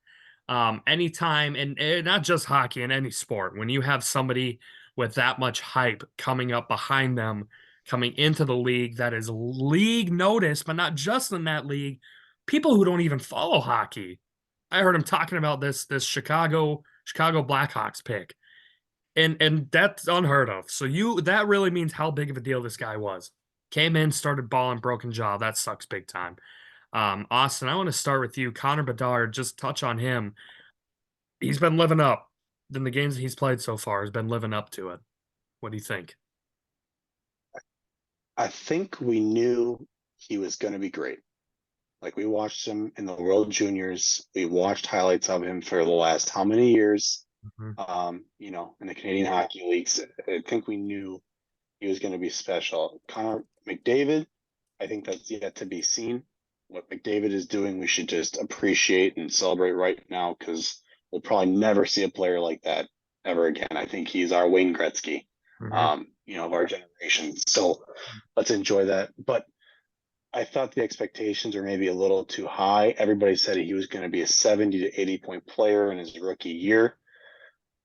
Anytime, and not just hockey, in any sport, when you have somebody with that much hype coming up behind them, coming into the league that is league notice, but not just in that league, people who don't even follow hockey. I heard him talking about this Chicago Blackhawks pick. And that's unheard of. So that really means how big of a deal this guy was. Came in, started balling, broken jaw. That sucks big time. Austin, I want to start with you. Connor Bedard, just touch on him. He's been living up. In the games he's played so far, has been living up to it. What do you think? I think we knew he was going to be great. Like, we watched him in the World Juniors. We watched highlights of him for the last how many years? In the Canadian Hockey Leagues. I think we knew he was going to be special. Connor McDavid, I think that's yet to be seen. What McDavid is doing, we should just appreciate and celebrate right now, because we'll probably never see a player like that ever again. I think he's our Wayne Gretzky, of our generation. So let's enjoy that. But I thought the expectations were maybe a little too high. Everybody said he was going to be a 70 to 80 point player in his rookie year.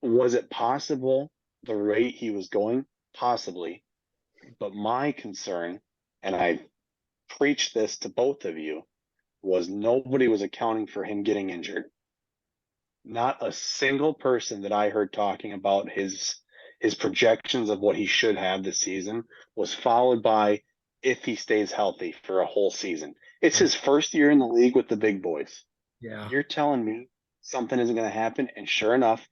Was it possible the rate he was going? Possibly. But my concern, and I preached this to both of you, was nobody was accounting for him getting injured. Not a single person that I heard talking about his projections of what he should have this season was followed by if he stays healthy for a whole season. It's his first year in the league with the big boys. Yeah. You're telling me something isn't going to happen, and sure enough,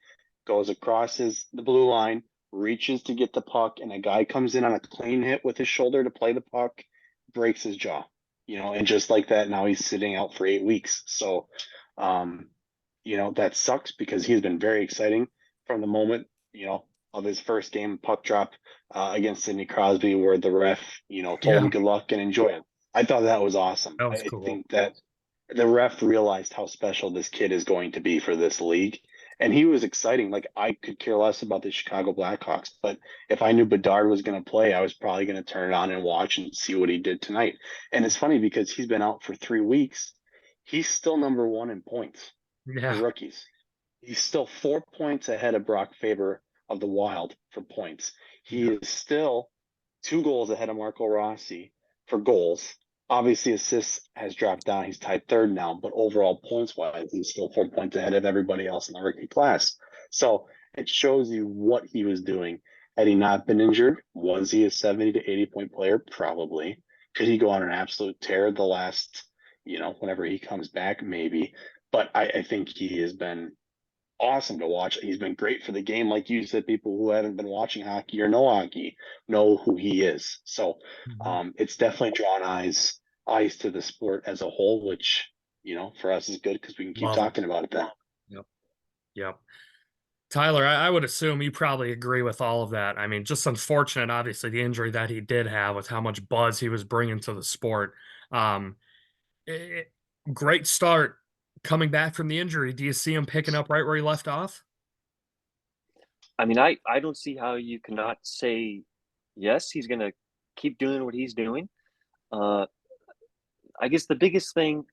goes across the blue line, reaches to get the puck, and a guy comes in on a clean hit with his shoulder to play the puck, breaks his jaw. And just like that, now he's sitting out for 8 weeks. So, that sucks because he's been very exciting from the moment, of his first game puck drop against Sidney Crosby, where the ref, told him good luck and enjoy it. I thought that was awesome. That was I cool. think that the ref realized how special this kid is going to be for this league. And he was exciting. Like, I could care less about the Chicago Blackhawks, but if I knew Bedard was going to play, I was probably going to turn it on and watch and see what he did tonight. And it's funny because he's been out for 3 weeks. He's still number 1 in points for Yeah. rookies. He's still 4 points ahead of Brock Faber of the Wild for points. He is still 2 goals ahead of Marco Rossi for goals. Obviously, assists has dropped down. He's tied 3rd now, but overall points wise, he's still 4 points ahead of everybody else in the rookie class. So it shows you what he was doing. Had he not been injured, was he a 70 to 80 point player? Probably. Could he go on an absolute tear the last, whenever he comes back? Maybe. But I think he has been awesome to watch. He's been great for the game. Like you said, people who haven't been watching hockey or know hockey know who he is. So it's definitely drawn eyes to the sport as a whole, which, for us is good because we can keep talking about it then. Yep. Tyler, I would assume you probably agree with all of that. I mean, just unfortunate, obviously, the injury that he did have with how much buzz he was bringing to the sport. Um, Great start coming back from the injury. Do you see him picking up right where he left off? I mean, I don't see how you cannot say yes, he's going to keep doing what he's doing. I guess the biggest thing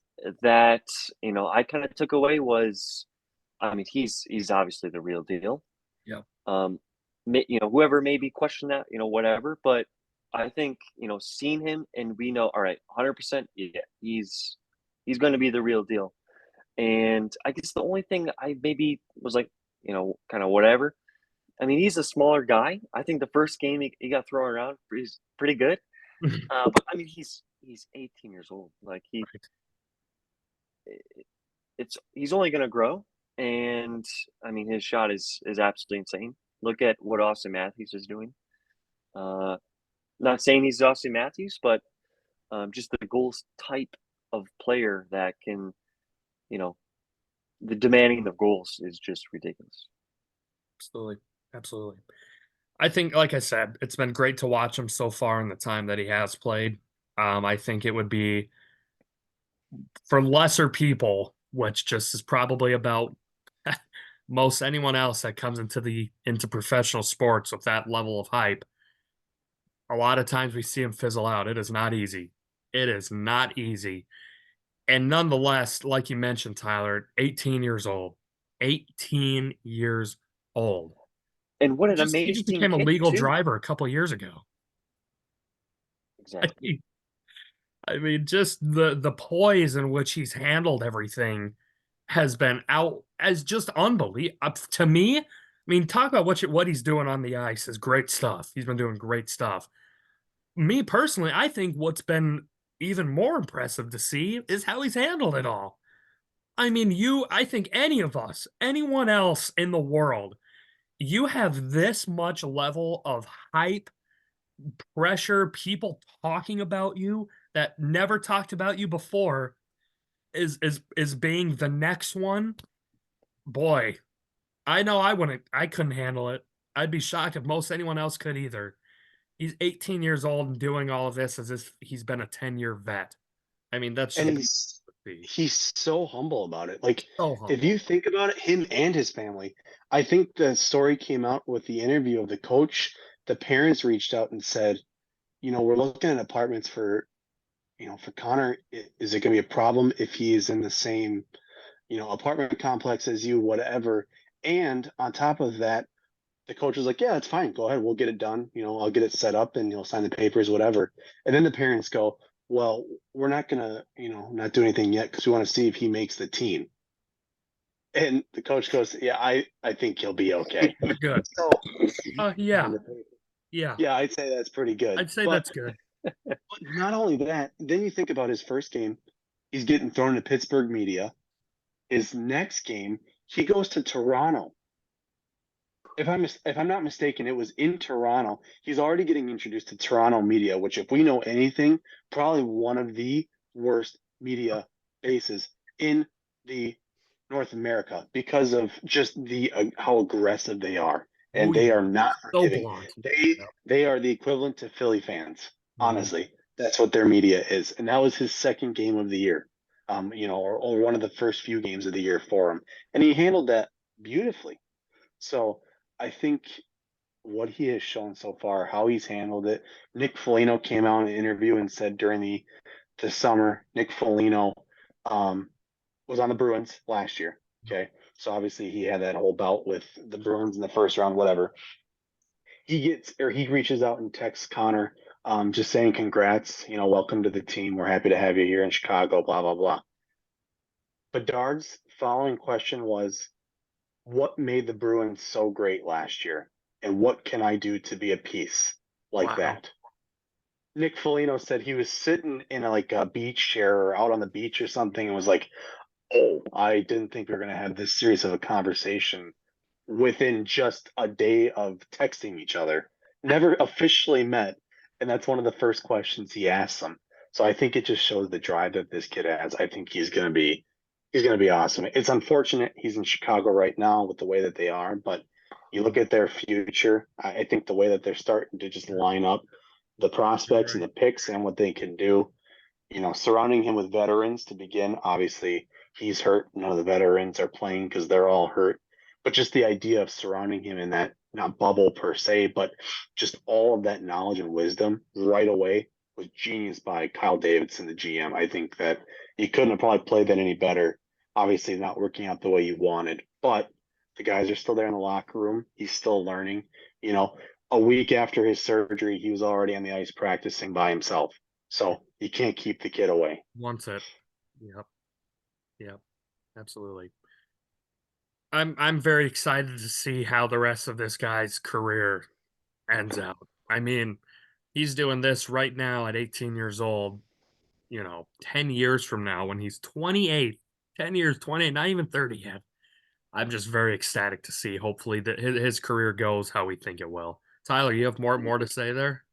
that, I kind of took away was, I mean, he's obviously the real deal. Yeah. Whoever maybe question that, whatever, but I think, seeing him and we know, all right, 100%, yeah, he's going to be the real deal. And I guess the only thing I maybe was like, kind of whatever. I mean, he's a smaller guy. I think the first game he got thrown around, he's pretty good. But I mean, he's 18 years old. Like he's only going to grow. And I mean, his shot is absolutely insane. Look at what Austin Matthews is doing. Not saying he's Austin Matthews, but just the goals type of player that can, the demanding of goals is just ridiculous. Absolutely. I think, like I said, it's been great to watch him so far in the time that he has played. I think it would be for lesser people, which just is probably about most anyone else that comes into professional sports with that level of hype. A lot of times we see him fizzle out. It is not easy. It is not easy. And nonetheless, like you mentioned, Tyler, 18 years old. 18 years old. And what an He amazing just became a kid, legal too. driver a couple years ago. Exactly. I mean, just the poise in which he's handled everything has been out as just unbelievable to me. I mean, talk about what he's doing on the ice is great stuff. He's been doing great stuff. Me personally, I think what's been even more impressive to see is how he's handled it all. I mean, I think any of us, anyone else in the world, you have this much level of hype, pressure, people talking about you that never talked about you before is being the next one. Boy, I know I couldn't handle it. I'd be shocked if most anyone else could either. He's 18 years old and doing all of this as if he's been a 10-year vet. I mean, that's And just he's so humble about it. Like, so humble. if you think about it, him and his family, I think the story came out with the interview of the coach. The parents reached out and said, we're looking at apartments for Connor. Is it going to be a problem if he is in the same, apartment complex as you, whatever? And on top of that, the coach was like, yeah, it's fine. Go ahead. We'll get it done. I'll get it set up and you'll sign the papers, whatever. And then the parents go, well, we're not going to, not do anything yet because we want to see if he makes the team. And the coach goes, yeah, I think he'll be okay. Good. So, Yeah. Yeah, I'd say that's pretty good. I'd say that's good. But not only that, then you think about his first game, he's getting thrown to Pittsburgh media. His next game, he goes to Toronto. if I'm not mistaken, it was in Toronto. He's already getting introduced to Toronto media, which, if we know anything, probably one of the worst media bases in the North America because of just the how aggressive they are, Oh and they yeah, are not so forgiving. blunt. They Yep. they are the equivalent to Philly fans. Mhm. Honestly, that's what their media is, and that was his second game of the year. Or one of the first few games of the year for him, and he handled that beautifully. So I think what he has shown so far, how he's handled it. Nick Foligno came out in an interview and said during the summer, Nick Foligno was on the Bruins last year. Okay, so obviously he had that whole bout with the Bruins in the first round, whatever. He reaches out and texts Connor, just saying congrats, welcome to the team. We're happy to have you here in Chicago, blah blah blah. Bedard's following question was, what made the Bruins so great last year, and what can I do to be a piece like Wow. that? Nick Foligno said he was sitting in like a beach chair or out on the beach or something, and was like, "Oh, I didn't think we were going to have this serious of a conversation within just a day of texting each other. Never officially met, and that's one of the first questions he asks them. So I think it just shows the drive that this kid has. I think he's gonna be awesome. It's unfortunate he's in Chicago right now with the way that they are, but you look at their future. I think the way that they're starting to just line up the prospects and Right. the picks and what they can do, surrounding him with veterans to begin. Obviously, he's hurt. None of the veterans are playing because they're all hurt. But just the idea of surrounding him in that, not bubble per se, but just all of that knowledge and wisdom right away was genius by Kyle Davidson, the GM. I think that he couldn't have probably played that any better. Obviously, not working out the way you wanted, but the guys are still there in the locker room. He's still learning. You know, a week after his surgery, he was already on the ice practicing by himself. So you can't keep the kid away. Wants it. Yep. Yep. Absolutely. I'm very excited to see how the rest of this guy's career ends out. I mean, he's doing this right now at 18 years old, 10 years from now when he's 28, 10 years, 28, not even 30 yet. I'm just very ecstatic to see hopefully that his career goes how we think it will. Tyler, you have more to say there?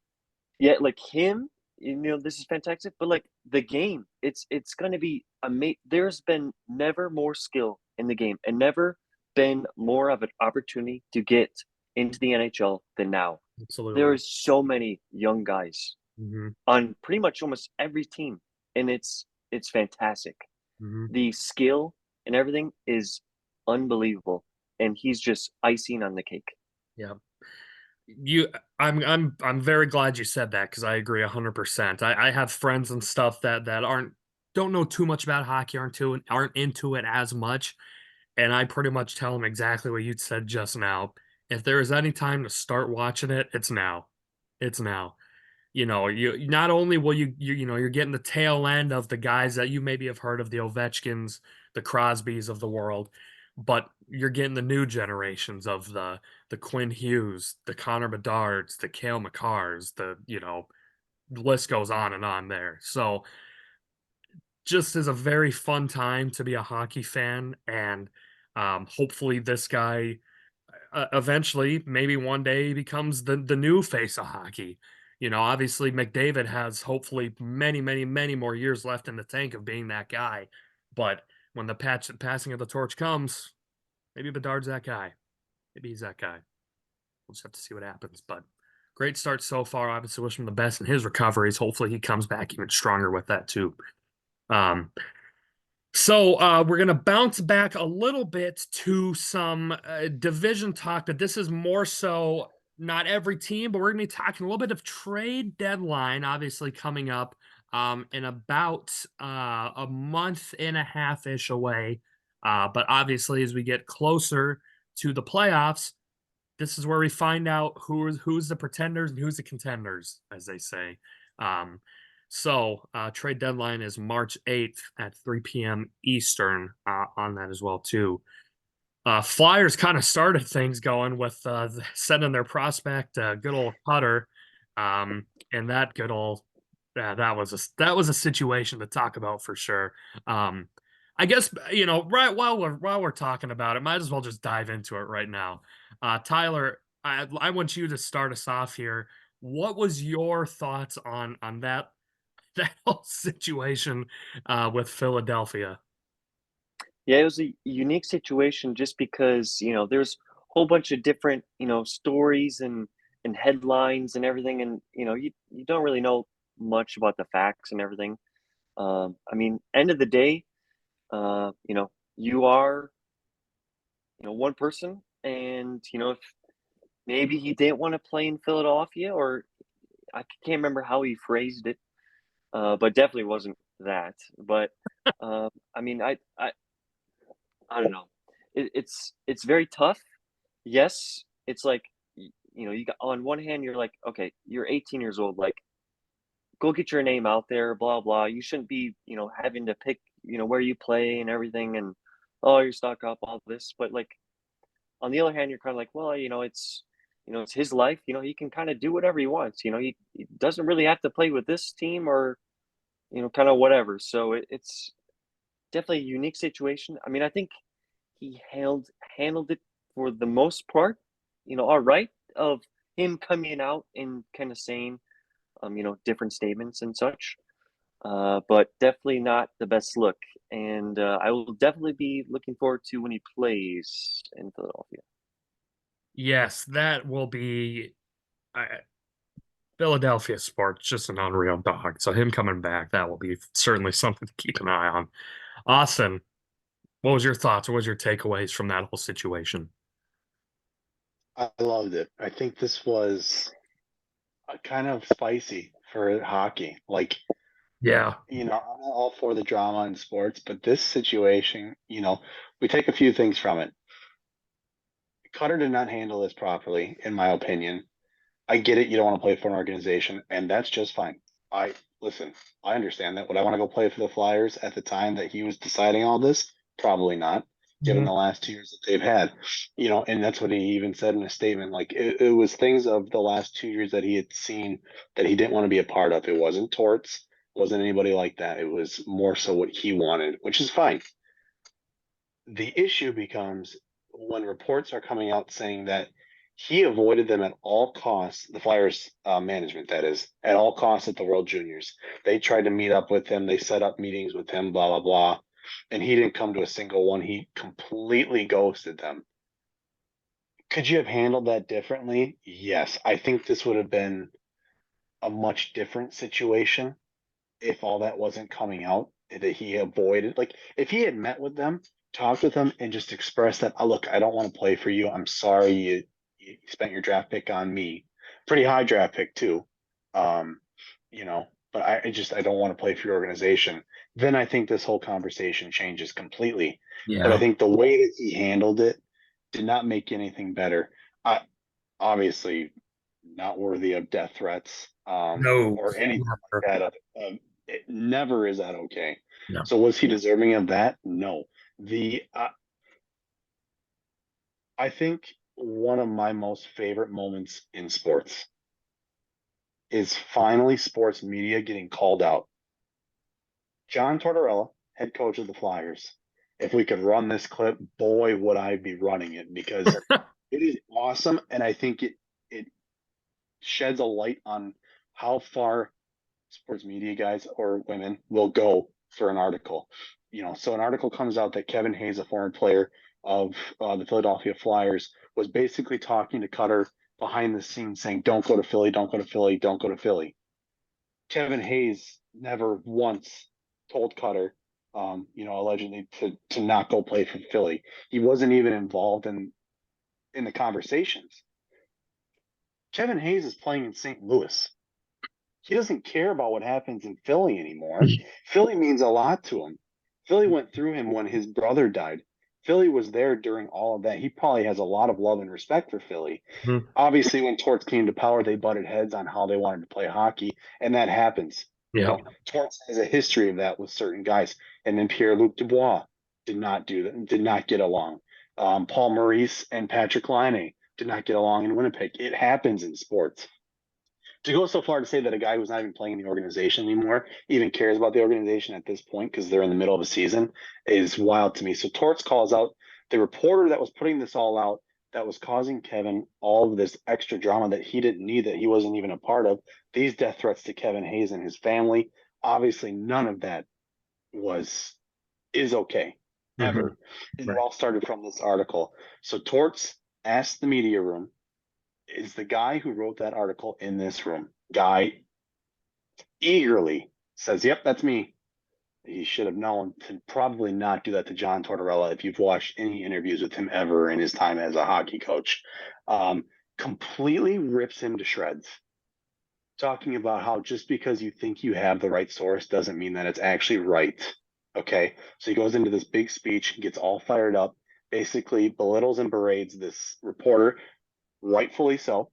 Yeah, like him, this is fantastic. But like the game, it's gonna be amazing. There's been never more skill in the game, and never been more of an opportunity to get into the NHL than now. There Absolutely. is so many young guys Mhm. on pretty much almost every team, and it's fantastic. Mhm. The skill and everything is unbelievable, and he's just icing on the cake. Yeah. You I'm very glad you said that because I agree 100%. I have friends and stuff that don't know too much about hockey, aren't into it as much, and I pretty much tell them exactly what you said just now. If there is any time to start watching it, it's now. It's now. You not only will you're getting the tail end of the guys that you maybe have heard of, the Ovechkins, the Crosbys of the world, but you're getting the new generations of the Quinn Hughes, the Connor Bedards, the Cale Makars, the list goes on and on there. So just is a very fun time to be a hockey fan, and hopefully this guy eventually, maybe one day, he becomes the new face of hockey. Obviously McDavid has hopefully many, many, many more years left in the tank of being that guy. But when the passing of the torch comes, maybe Bedard's that guy. Maybe he's that guy. We'll just have to see what happens. But great start so far. Obviously, wish him the best in his recoveries. Hopefully, he comes back even stronger with that too. Um, so we're going to bounce back a little bit to some division talk, but this is more so not every team, but we're going to be talking a little bit of trade deadline, obviously coming up in about a month and a half ish away. But obviously, as we get closer to the playoffs, this is where we find out who's the pretenders and who's the contenders, as they say. Um, so trade deadline is March 8th at 3 p.m. Eastern on that as well too. Flyers kind of started things going with sending their prospect, good old Cutter, and that good old that was a situation to talk about for sure. Um, I guess, you know, right while we're talking about it, might as well just dive into it right now. Tyler, I want you to start us off here. What was your thoughts on that whole situation with Philadelphia? Yeah, it was a unique situation just because, there's a whole bunch of different, stories and headlines and everything. And, you don't really know much about the facts and everything. I mean, end of the day, you are, one person. And, if maybe he didn't want to play in Philadelphia, or I can't remember how he phrased it, but definitely wasn't that. But, I mean, I don't know. It's very tough. Yes, it's like you got on one hand you're like, okay, you're 18 years old, like go get your name out there, blah blah. You shouldn't be, having to pick, where you play and everything, and oh, you're stuck up, all this. But like on the other hand, you're kind of like, well, it's his life. He can kind of do whatever he wants. He doesn't really have to play with this team or kind of whatever. So it's definitely a unique situation. I mean, I think he handled it for the most part, all right, of him coming out and kind of saying, different statements and such. But definitely not the best look. And I will definitely be looking forward to when he plays in Philadelphia. Yes, that will be Philadelphia sports, just an unreal dog. So him coming back, that will be certainly something to keep an eye on. Austin, what was your thoughts? What was your takeaways from that whole situation? I loved it. I think this was kind of spicy for hockey. Like, Yeah. I'm not all for the drama in sports, but this situation, we take a few things from it. Cutter did not handle this properly, in my opinion. I get it. You don't want to play for an organization, and that's just fine. I listen. I understand that. Would I want to go play for the Flyers at the time that he was deciding all this? Probably not, given Mhm. the last 2 years that they've had. And that's what he even said in a statement. Like it was things of the last 2 years that he had seen that he didn't want to be a part of. It wasn't Torts, wasn't anybody like that. It was more so what he wanted, which is fine. The issue becomes when reports are coming out saying that he avoided them at all costs, the Flyers management, that is, at all costs at the World Juniors. They tried to meet up with him, they set up meetings with him, blah, blah, blah. And he didn't come to a single one. He completely ghosted them. Could you have handled that differently? Yes. I think this would have been a much different situation if all that wasn't coming out that he avoided. Like if he had met with them, talked with them, and just expressed that, oh, look, I don't want to play for you. I'm sorry you spent your draft pick on me. Pretty high draft pick too. Um, but I don't want to play for your organization. Then I think this whole conversation changes completely. But I Yeah. think the way that he handled it did not make anything better. I obviously not worthy of death threats No. or anything like Never. that. It never is that okay. No. So was he deserving of that? No. The I think one of my most favorite moments in sports is finally sports media getting called out. John Tortorella, head coach of the Flyers. If we could run this clip, boy, would I be running it because it is awesome, and I think it sheds a light on how far sports media guys or women will go for an article. So an article comes out that Kevin Hayes, a former player of the Philadelphia Flyers, was basically talking to Cutter behind the scenes saying, don't go to Philly, don't go to Philly, don't go to Philly. Kevin Hayes never once told Cutter, allegedly to not go play for Philly. He wasn't even involved in the conversations. Kevin Hayes is playing in St. Louis. He doesn't care about what happens in Philly anymore. Philly means a lot to him. Philly went through him when his brother died. Philly was there during all of that. He probably has a lot of love and respect for Philly. Mhm. Obviously, when Torts came to power, they butted heads on how they wanted to play hockey, and that happens. Yeah. Torts has a history of that with certain guys. And then Pierre-Luc Dubois did not do that, did not get along. Paul Maurice and Patrick Laine did not get along in Winnipeg. It happens in sports. to go so far to say that a guy who's not even playing in the organization anymore even cares about the organization at this point because they're in the middle of a season is wild to me. So Torts calls out the reporter that was putting this all out, that was causing Kevin all of this extra drama that he didn't need, that he wasn't even a part of. These death threats to Kevin Hayes and his family. Obviously, none of that is okay ever. It Right. all started from this article. So Torts asked the media room, is the guy who wrote that article in this room? Guy eagerly says, yep, that's me. He should have known to probably not do that to John Tortorella if you've watched any interviews with him ever in his time as a hockey coach. Completely rips him to shreds, talking about how just because you think you have the right source doesn't mean that it's actually right. Okay. So he goes into this big speech, gets all fired up, basically belittles and berates this reporter, rightfully so.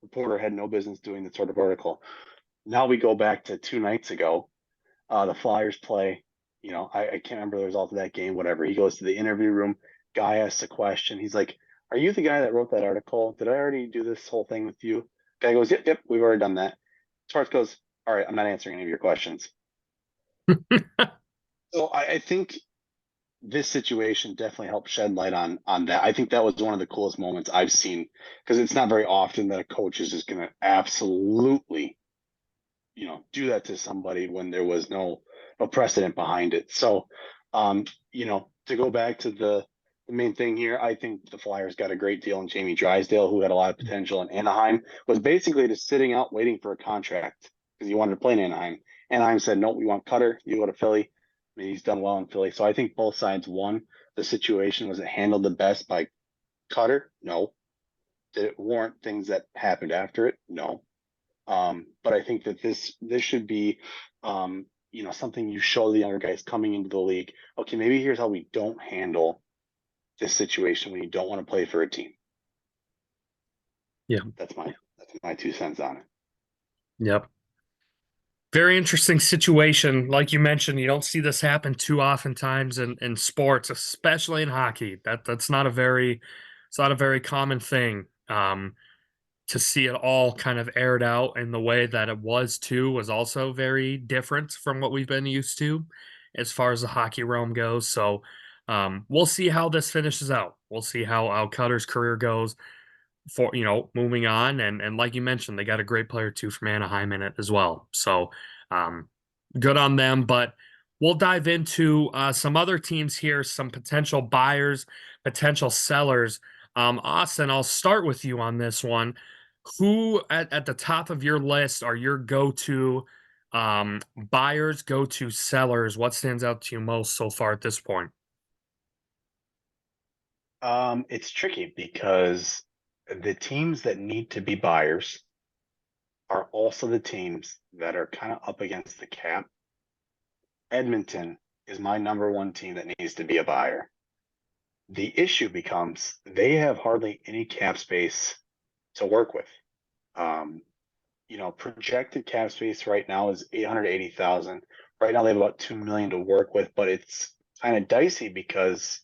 Reporter had no business doing that sort of article. Now we go back to 2 nights ago. The Flyers play, I can't remember the result of that game, whatever. He goes to the interview room. Guy asks a question. He's like, are you the guy that wrote that article? Did I already do this whole thing with you? Guy goes, yep, we've already done that. Schwartz goes, all right, I'm not answering any of your questions. So I think this situation definitely helped shed light on that. I think that was one of the coolest moments I've seen, because it's not very often that a coach is just going to absolutely, do that to somebody when there was no precedent behind it. So, to go back to the main thing here, I think the Flyers got a great deal in Jamie Drysdale, who had a lot of potential in Anaheim, was basically just sitting out waiting for a contract because he wanted to play in Anaheim. Anaheim said, no, we want Cutter. You go to Philly. I mean, he's done well in Philly. So I think both sides won the situation. Was it handled the best by Cutter? No. Did it warrant things that happened after it? No. But I think that this should be, something you show the younger guys coming into the league. Okay, maybe here's how we don't handle this situation when you don't want to play for a team. Yeah. That's my 2 cents on it. Yep. Very interesting situation. Like you mentioned, you don't see this happen too oftentimes in sports, especially in hockey. That's not a very common thing. To see it all kind of aired out in the way that it was too was also very different from what we've been used to as far as the hockey realm goes. So we'll see how this finishes out. We'll see how Cutter's career goes for moving on, and like you mentioned, they got a great player too from Anaheim in it as well. So good on them. But we'll dive into some other teams here, some potential buyers, potential sellers. Austin, I'll start with you on this one. Who at the top of your list are your go-to buyers, go-to sellers? What stands out to you most so far at this point? It's tricky because the teams that need to be buyers are also the teams that are kind of up against the cap. Edmonton is my number one team that needs to be a buyer. The issue becomes they have hardly any cap space to work with. Projected cap space right now is 880,000. Right now they have about 2 million to work with, but it's kind of dicey because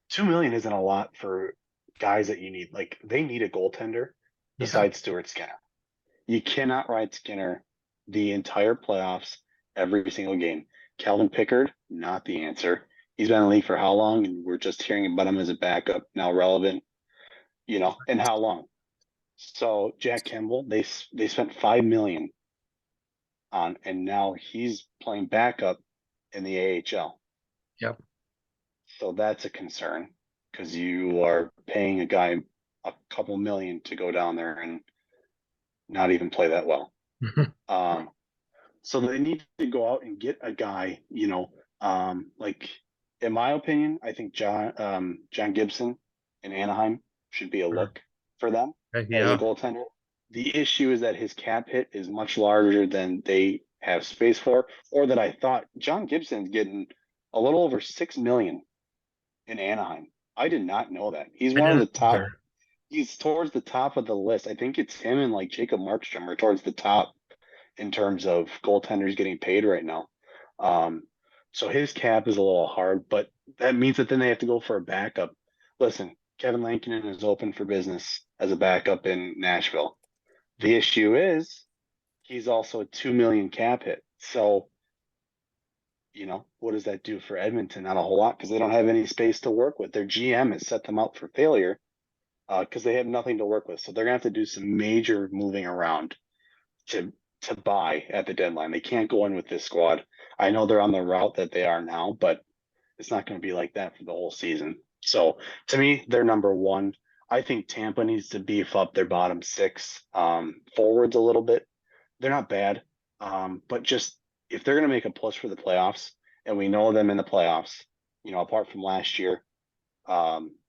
2 million isn't a lot for guys that you need. Like, they need a goaltender besides Stuart Skinner. You cannot ride Skinner the entire playoffs every single game. Calvin Pickard, not the answer. He's been in the league for how long? And we're just hearing about him as a backup, now relevant, and how long? So Jack Campbell, they spent 5 million on, and now he's playing backup in the AHL. Yep. So that's a concern because you are paying a guy a couple million to go down there and not even play that well. So they need to go out and get a guy, like, in my opinion, I think John Gibson in Anaheim should be a look for them as a goaltender. The issue is that his cap hit is much larger than they have space for, or that I thought. John Gibson's getting a little over 6 million in Anaheim. I did not know that. He's one of the top. He's towards the top of the list. I think it's him and like Jacob Markstrom are towards the top in terms of goaltenders getting paid right now. So his cap is a little hard, but that means that then they have to go for a backup. Listen, Kevin Lankinen is open for business as a backup in Nashville. The issue is he's also a $2 million cap hit. So, what does that do for Edmonton? Not a whole lot, because they don't have any space to work with. Their GM has set them up for failure because they have nothing to work with. So they're gonna have to do some major moving around to buy at the deadline. They can't go in with this squad. I know they're on the route that they are now, but it's not going to be like that for the whole season. So to me, they're number one. I think Tampa needs to beef up their bottom six forwards a little bit. They're not bad, but just if they're going to make a push for the playoffs, and we know them in the playoffs, apart from last year,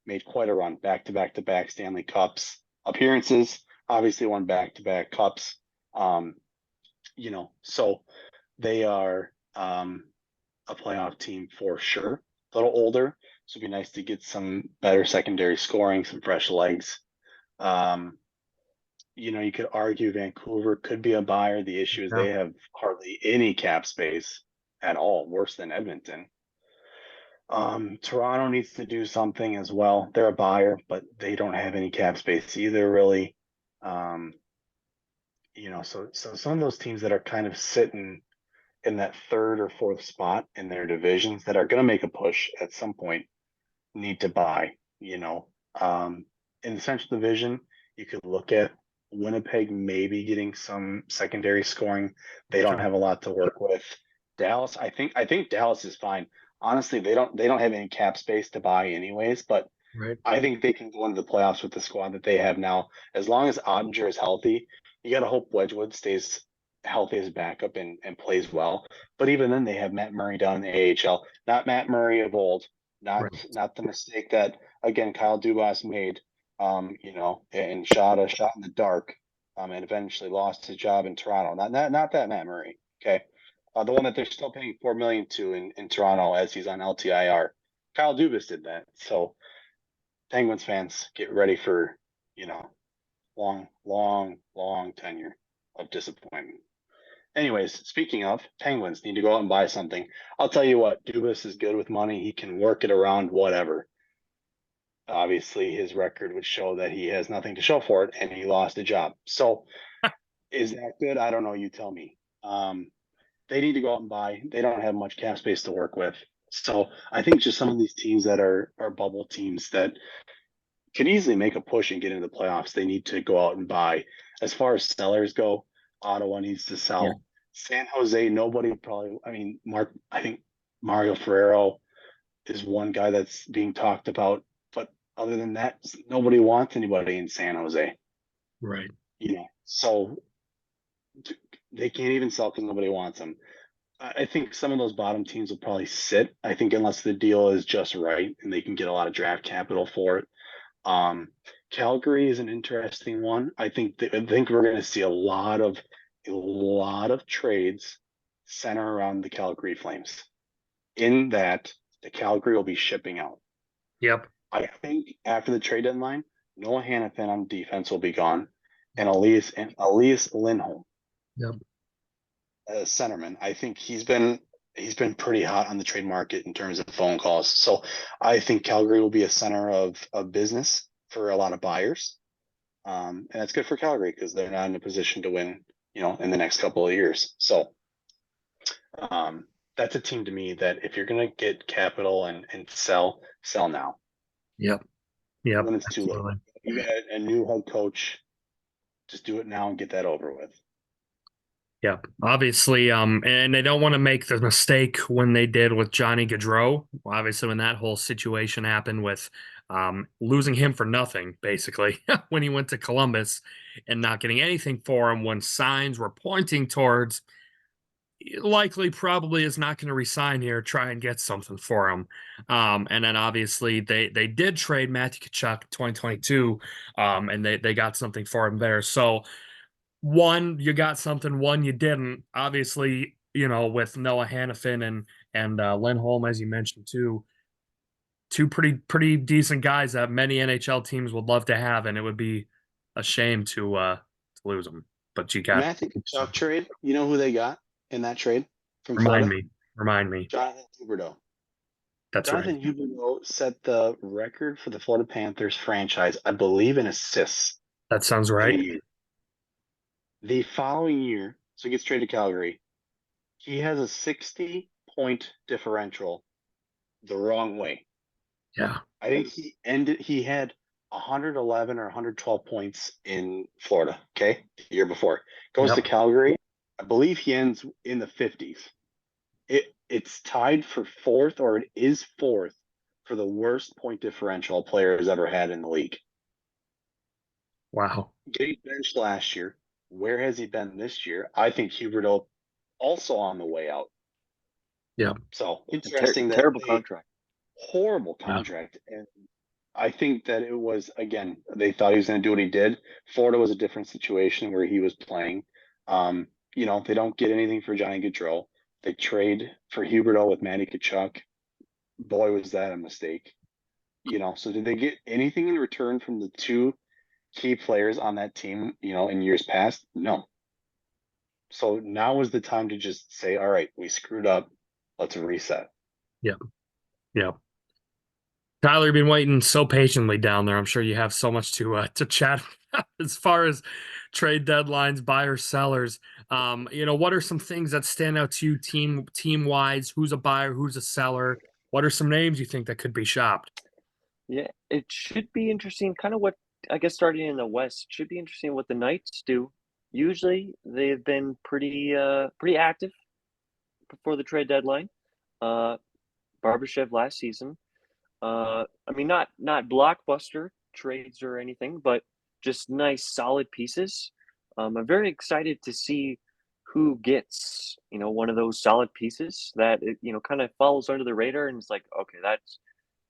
made quite a run, back-to-back Stanley Cups appearances, obviously won back-to-back cups. So they are a playoff team for sure. A little older, so it'd be nice to get some better secondary scoring, some fresh legs. You could argue Vancouver could be a buyer. The issue is they have hardly any cap space at all, worse than Edmonton. Toronto needs to do something as well. They're a buyer, but they don't have any cap space either, really. So some of those teams that are kind of sitting in that third or fourth spot in their divisions that are going to make a push at some point need to buy. In the Central Division, you could look at Winnipeg maybe getting some secondary scoring. They don't have a lot to work with. Dallas, I think Dallas is fine. Honestly, they don't have any cap space to buy anyways, but Right. I think they can go into the playoffs with the squad that they have now. As long as Ottinger is healthy, you got to hope Wedgwood stays healthy as backup and plays well. But even then, they have Matt Murray down in the AHL, not Matt Murray of old, not the mistake that again Kyle Dubas made, and shot a shot in the dark, and eventually lost his job in Toronto. Not that Matt Murray, okay, the one that they're still paying $4 million to in Toronto as he's on LTIR. Kyle Dubas did that, so Penguins fans get ready for long tenure of disappointment. Anyways, speaking of, Penguins need to go out and buy something. I'll tell you what, Dubas is good with money. He can work it around whatever. Obviously, his record would show that he has nothing to show for it, and he lost a job. So is that good? I don't know. You tell me. They need to go out and buy. They don't have much cap space to work with. So I think just some of these teams that are bubble teams that could easily make a push and get into the playoffs, they need to go out and buy. As far as sellers go, Ottawa needs to sell. Yeah. San Jose, nobody probably. I think Mario Ferrero is one guy that's being talked about, but other than that, nobody wants anybody in San Jose. Right. So they can't even sell because nobody wants them. I think some of those bottom teams will probably sit. I think unless the deal is just right and they can get a lot of draft capital for it. Calgary is an interesting one. I think we're going to see a lot of trades center around the Calgary Flames. In that, the Calgary will be shipping out. Yep. I think after the trade deadline, Noah Hannafin on defense will be gone, and Elias Lindholm. Yep. As centerman, I think he's been pretty hot on the trade market in terms of phone calls. So I think Calgary will be a center of business for a lot of buyers. And that's good for Calgary because they're not in a position to win, in the next couple of years. So that's a team to me that if you're going to get capital and sell now. Yep. When it's too late. You got a new head coach, just do it now and get that over with. Yeah, obviously, and they don't want to make the mistake when they did with Johnny Gaudreau. Obviously, when that whole situation happened with losing him for nothing, basically, when he went to Columbus and not getting anything for him, when signs were pointing towards likely probably is not going to resign here, try and get something for him. And then obviously they did trade Matthew Tkachuk 2022, and they got something for him there. So one, you got something, one, you didn't. Obviously, with Noah Hannafin and Lindholm, as you mentioned, two pretty decent guys that many NHL teams would love to have, and it would be a shame to lose them. But you got Matthew Tkachuk trade. You know who they got in that trade from Florida? Remind me. Jonathan Huberdeau. That's Jonathan right. Huberdeau set the record for the Florida Panthers franchise, I believe, in assists. That sounds right. The following year, so he gets traded to Calgary. He has a 60-point differential the wrong way. Yeah. I think he had 111 or 112 points in Florida, okay? The year before. Goes to Yep. Calgary. I believe he ends in the 50s. It's tied for fourth, or it is fourth, for the worst point differential a player has ever had in the league. Wow. Getting benched last year. Where has he been this year? I think Huberdeau also on the way out. Yep. So interesting that terrible contract. horrible Yeah. contract. And I think that it was, again, they thought he was going to do what he did. Florida was a different situation where he was playing. They don't get anything for Johnny Gaudreau. They trade for Huberdeau with Matty Tkachuk. Boy, was that a mistake. So did they get anything in return from the two key players on that team, in years past? No. So now is the time to just say, all right, we screwed up. Let's reset. Yep. Yep. Tyler, you've been waiting so patiently down there. I'm sure you have so much to chat about as far as trade deadlines, buyers, sellers. What are some things that stand out to you team wise? Who's a buyer? Who's a seller? What are some names you think that could be shopped? Yeah, it should be interesting. Kind of what I guess starting in the West should be interesting what the Knights do. Usually they've been pretty active before the trade deadline. Barbashev last season. I mean, not blockbuster trades or anything, but just nice, solid pieces. I'm very excited to see who gets, one of those solid pieces that it, kind of follows under the radar, and it's like, okay,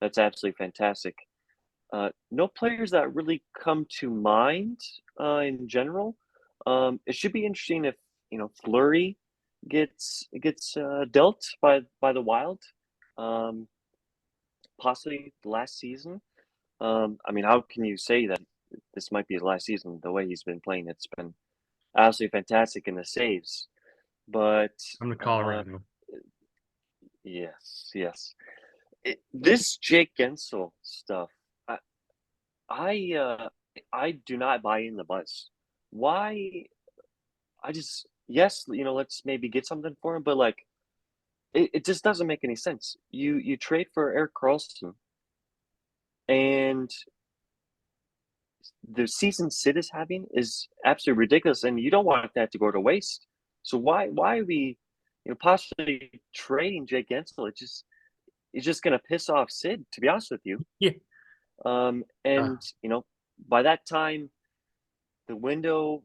that's absolutely fantastic. No players that really come to mind in general. It should be interesting if Fleury gets dealt by the Wild. Um, Possibly last season. I mean, how can you say that this might be his last season? The way he's been playing, it's been absolutely fantastic in the saves. But I'm in Colorado. yes. This Jake Gensel stuff, I do not buy in the buzz. Why? I just yes, let's maybe get something for him, but like it just doesn't make any sense. You trade for Erik Karlsson, and the season Sid is having is absolutely ridiculous, and you don't want that to go to waste. So why are we, possibly trading Jake Gensel? It's just going to piss off Sid, to be honest with you. Yeah. And by that time, the window,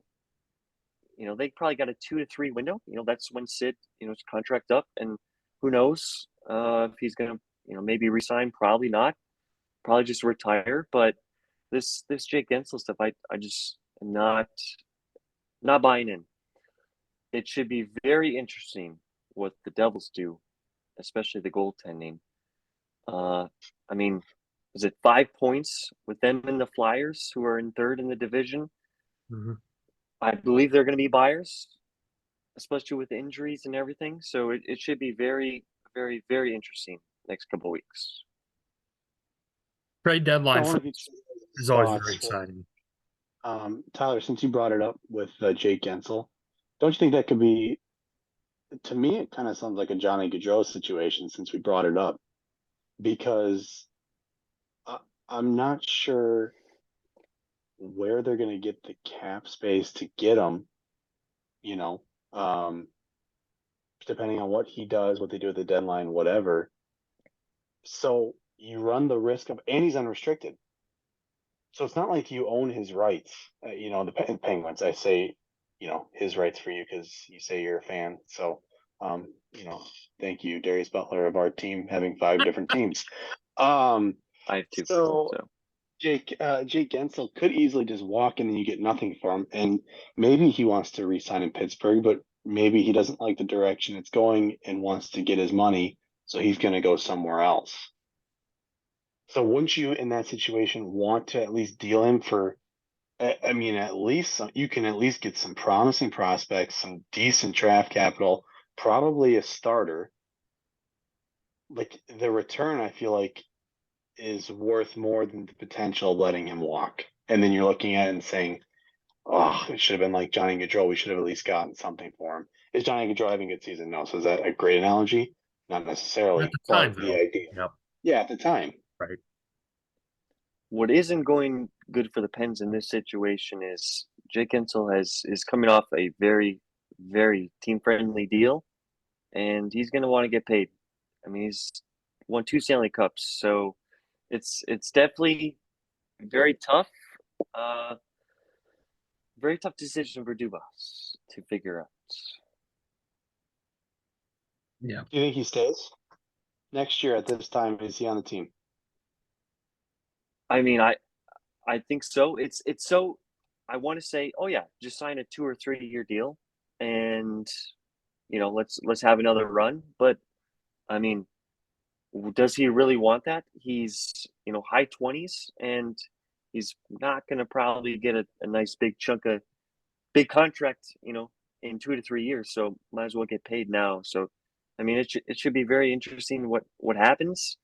they probably got a 2 to 3 window. That's when Sid, his contract up, and who knows if he's going to, maybe resign. Probably not. Probably just retire. But this Jake Gensel stuff, I just am not buying in. It should be very interesting what the Devils do, especially the goaltending. I mean, is it 5 points with them and the Flyers, who are in third in the division? Mm-hmm. I believe they're going to be buyers, especially with injuries and everything. So it should be very, very, very interesting next couple of weeks. Trade deadline is always very Thoughts. exciting. Tyler, since you brought it up with Jake Gensel, don't you think that could be? To me, it kind of sounds like a Johnny Gaudreau situation since we brought it up, because I'm not sure where they're going to get the cap space to get him. Depending on what he does, what they do at the deadline, whatever. So you run the risk of, and he's unrestricted. So it's not like you own his rights. The Penguins. I say, his rights for you because you say you're a fan. So, thank you, Darius Butler, of our team having 5 different teams. I have 2. So Jake Gensel could easily just walk in and you get nothing from him. And maybe he wants to re-sign in Pittsburgh, but maybe he doesn't like the direction it's going and wants to get his money, so he's going to go somewhere else. So wouldn't you, in that situation, want to at least deal him for? I mean, at least you can at least get some promising prospects, some decent draft capital, probably a starter. Like the return, I feel like, is worth more than the potential of letting him walk. And then you're looking at it and saying, oh, it should have been like Johnny Gaudreau. We should have at least gotten something for him. Is Johnny Gaudreau having a good season? No. So is that a great analogy? Not At necessarily, the time, but the though. idea. Yep. Yeah, at the time. Right. What isn't going good for the Pens in this situation is Jake Gensel is coming off a very, very team friendly deal, and he's going to want to get paid. I mean, he's won 2 Stanley Cups, so it's definitely very tough. Very tough decision for Dubas to figure out. Yeah. Do you think he stays next year at this time? Is he on the team? I mean, I think so. It's so. I want to say, oh yeah, just sign a 2 or 3 year deal, and let's have another run. But I mean, does he really want that? He's high 20s, and he's not going to probably get a nice big chunk of big contract, in 2 to 3 years. So might as well get paid now. So, I mean, it should be very interesting what happens.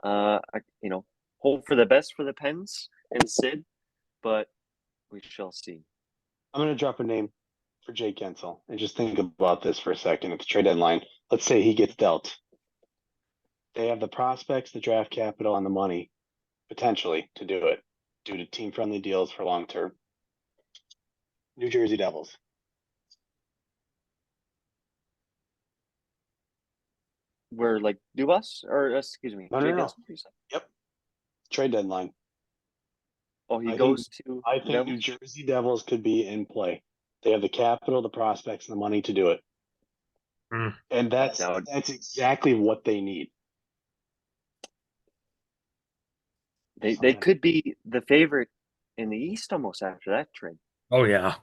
Hope for the best for the Pens and Sid, but we shall see. I'm going to drop a name for Jake Gensel and just think about this for a second. At the trade deadline, let's say he gets dealt. They have the prospects, the draft capital, and the money potentially to do it due to team-friendly deals for long term. New Jersey Devils. We're like Dubas, or excuse me, No. Gensel? Yep. Trade deadline. Oh, he goes to. I think New Jersey Devils could be in play. They have the capital, the prospects, and the money to do it. And that's exactly what they need. They could be the favorite in the East almost after that trade. Oh yeah.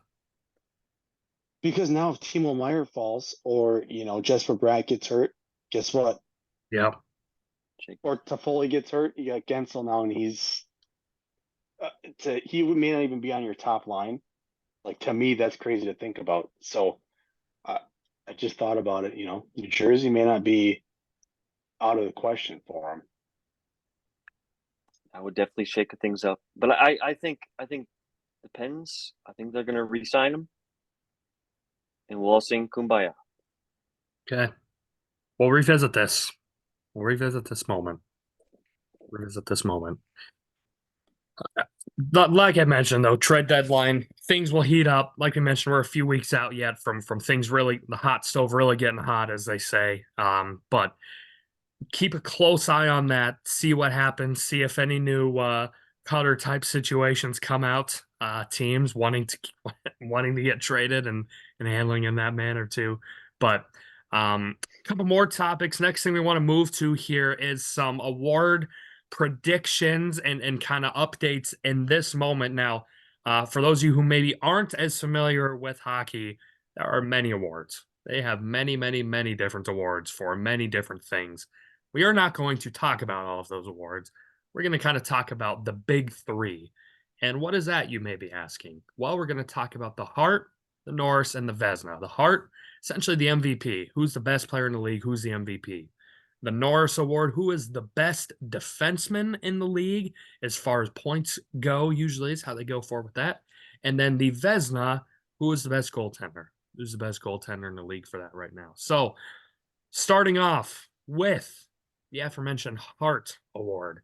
Because now if Timo Meier falls or Jesper Bratt gets hurt, guess what? Yeah. Or Toffoli gets hurt, you got Gensel now, and he's he may not even be on your top line. Like, to me, that's crazy to think about. So I just thought about it. New Jersey may not be out of the question for him. I would definitely shake things up, but I think the Pens. I think they're going to re-sign him, and we'll all sing "Kumbaya." Okay. We'll revisit this. We'll revisit this moment. Like I mentioned, though, trade deadline, things will heat up. Like we mentioned, we're a few weeks out yet from things really, the hot stove really getting hot, as they say. But keep a close eye on that. See what happens. See if any new Cutter type situations come out. Teams wanting to get traded and handling in that manner too. But a couple more topics. Next thing we want to move to here is some award predictions and kind of updates in this moment. Now, for those of you who maybe aren't as familiar with hockey, there are many awards. They have many, many, many different awards for many different things. We are not going to talk about all of those awards. We're going to kind of talk about the big three. And what is that, you may be asking? Well, we're going to talk about the Hart, the Norris, and the Vezina. The Hart, essentially the MVP. Who's the best player in the league? Who's the MVP? The Norris Award, who is the best defenseman in the league as far as points go, usually is how they go forward with that. And then the Vezina, who is the best goaltender? Who's the best goaltender in the league for that right now? So, starting off with the aforementioned Hart Award.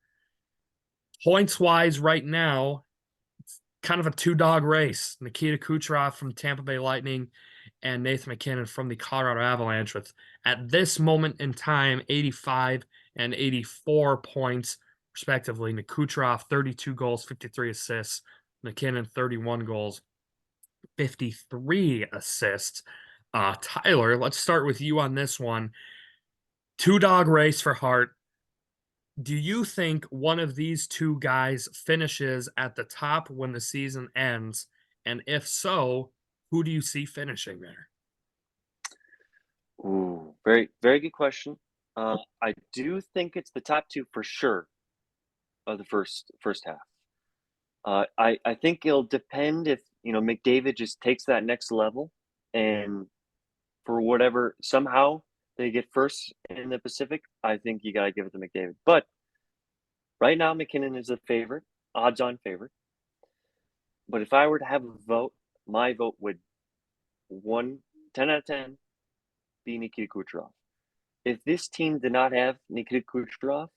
Points-wise right now, it's kind of a two-dog race. Nikita Kucherov from Tampa Bay Lightning and Nathan MacKinnon from the Colorado Avalanche with, at this moment in time, 85 and 84 points, respectively. Kucherov, 32 goals, 53 assists. MacKinnon, 31 goals, 53 assists. Tyler, let's start with you on this one. Two-dog race for Hart. Do you think one of these two guys finishes at the top when the season ends? And if so, who do you see finishing there? Ooh, very, very good question. I do think it's the top two for sure of the first half. I think it'll depend if McDavid just takes that next level, and for whatever somehow they get first in the Pacific. I think you gotta give it to McDavid. But right now, McKinnon is a favorite, odds-on favorite. But if I were to have a vote, my vote would 10 out of 10 be Nikita Kucherov. If this team did not have Nikita Kucherov,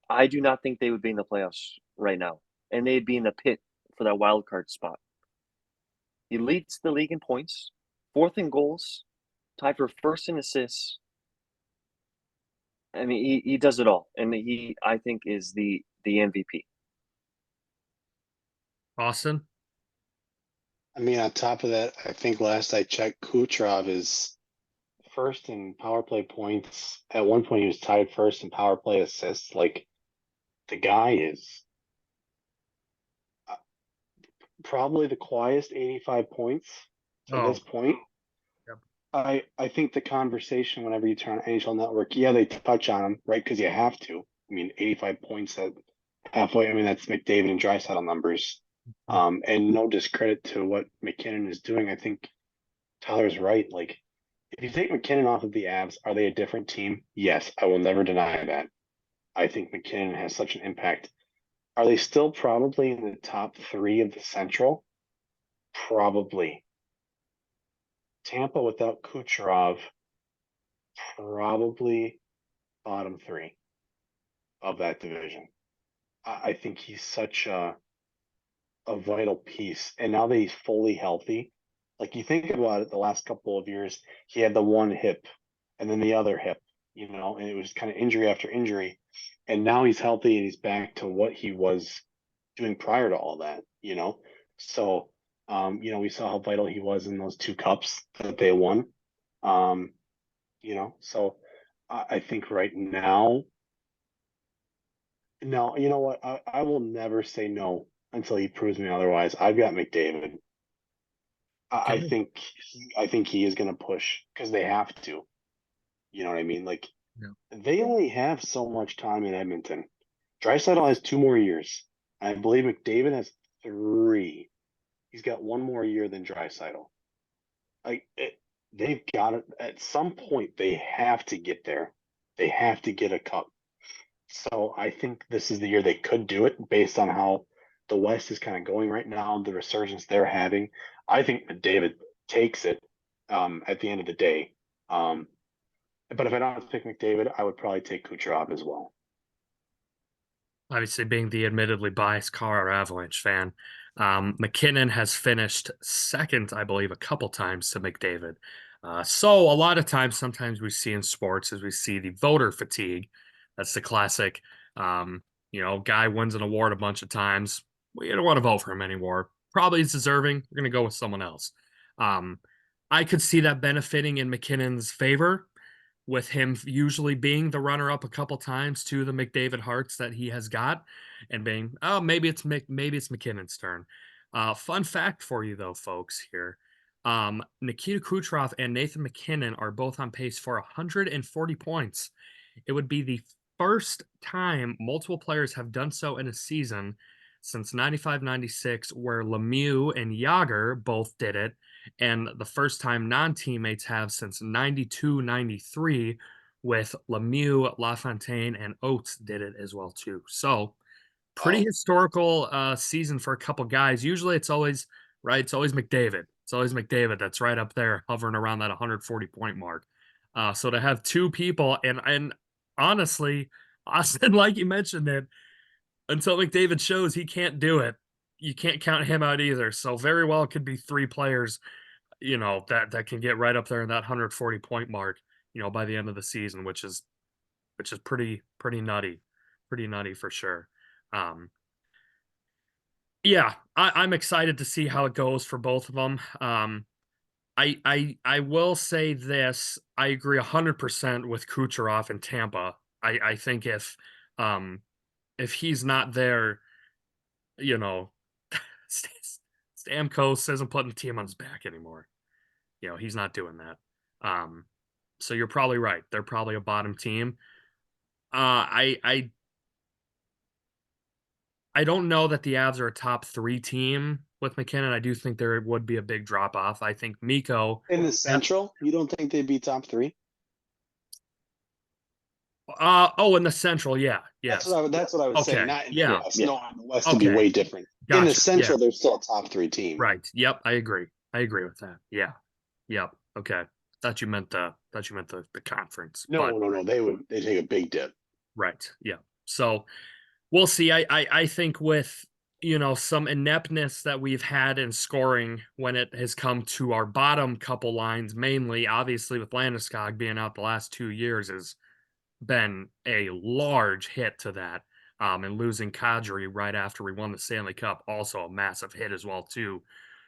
I do not think they would be in the playoffs right now, and they'd be in the pit for that wild card spot. He leads the league in points, fourth in goals, tied for first in assists. I mean, he does it all, and he, I think, is the MVP. Austin? I mean, on top of that, I think last I checked, Kucherov is first in power play points. At one point, he was tied first in power play assists. Like, the guy is probably the quietest 85 points to this point. Yep. I think the conversation whenever you turn on NHL Network, yeah, they touch on him, right? Because you have to. I mean, 85 points at halfway. I mean, that's McDavid and Draisaitl numbers. And no discredit to what McKinnon is doing. I think Tyler's right. Like, if you take McKinnon off of the Avs, are they a different team? Yes, I will never deny that. I think McKinnon has such an impact. Are they still probably in the top 3 of the Central? Probably. Tampa without Kucherov, probably bottom 3 of that division. I think he's such a vital piece. And now that he's fully healthy, like you think about it, the last couple of years, he had the one hip and then the other hip, and it was kind of injury after injury. And now he's healthy and he's back to what he was doing prior to all that, So, we saw how vital he was in those 2 cups that they won. So I think right now, you know what? I will never say no until he proves me otherwise. I've got McDavid. I Okay. think he is going to push because they have to. You know what I mean? Like, Yeah. they only have so much time in Edmonton. Draisaitl has 2 more years. I believe McDavid has 3. He's got 1 more year than Draisaitl. They've got it at some point. They have to get there. They have to get a cup. So I think this is the year they could do it based on how the West is kind of going right now, the resurgence they're having. I think McDavid takes it at the end of the day. But if I don't have to pick McDavid, I would probably take Kucherov as well. Obviously, being the admittedly biased Colorado Avalanche fan, McKinnon has finished second, I believe, a couple times to McDavid. So a lot of times, sometimes we see in sports is we see the voter fatigue. That's the classic, guy wins an award a bunch of times. We don't want to vote for him anymore. Probably is deserving. We're going to go with someone else. I could see that benefiting in McKinnon's favor, with him usually being the runner-up a couple times to the McDavid Hearts that he has got, and being, oh, maybe it's McKinnon's turn. Fun fact for you though, folks, here. Nikita Kucherov and Nathan McKinnon are both on pace for 140 points. It would be the first time multiple players have done so in a season since 95-96, where Lemieux and Yager both did it, and the first time non-teammates have since 92-93, with Lemieux, LaFontaine, and Oates did it as well too. So pretty historical season for a couple guys. Usually it's always right. It's always McDavid. It's always McDavid that's right up there, hovering around that 140 point mark. So to have 2 people, and honestly, Austin, like you mentioned it, until McDavid shows he can't do it, you can't count him out either. So very well it could be 3 players, that can get right up there in that 140 point mark, by the end of the season, which is pretty nutty for sure. Yeah, I'm excited to see how it goes for both of them. I will say this: I agree 100% with Kucherov in Tampa. I think if he's not there, you know, Stamkos isn't putting the team on his back anymore. He's not doing that. So you're probably right. They're probably a bottom team. I don't know that the Avs are a top 3 team with McKinnon. I do think there would be a big drop off. I think Mikko In the Central, you don't think they'd be top 3? In the Central, yeah. Yes. That's what I was saying. Okay. Not in the Yeah. West. Yeah. No, in the West would be Okay. way different. In the Gotcha. Central, Yeah. they're still a top 3 team. Right. Yep. I agree. I agree with that. Yeah. Yep. Okay. Thought you meant the conference, but No. They take a big dip. right. Yeah. So we'll see. I think with some ineptness that we've had in scoring when it has come to our bottom couple lines, mainly obviously with Landeskog being out the last 2 years has been a large hit to that. And losing Kadri right after we won the Stanley Cup, also a massive hit as well too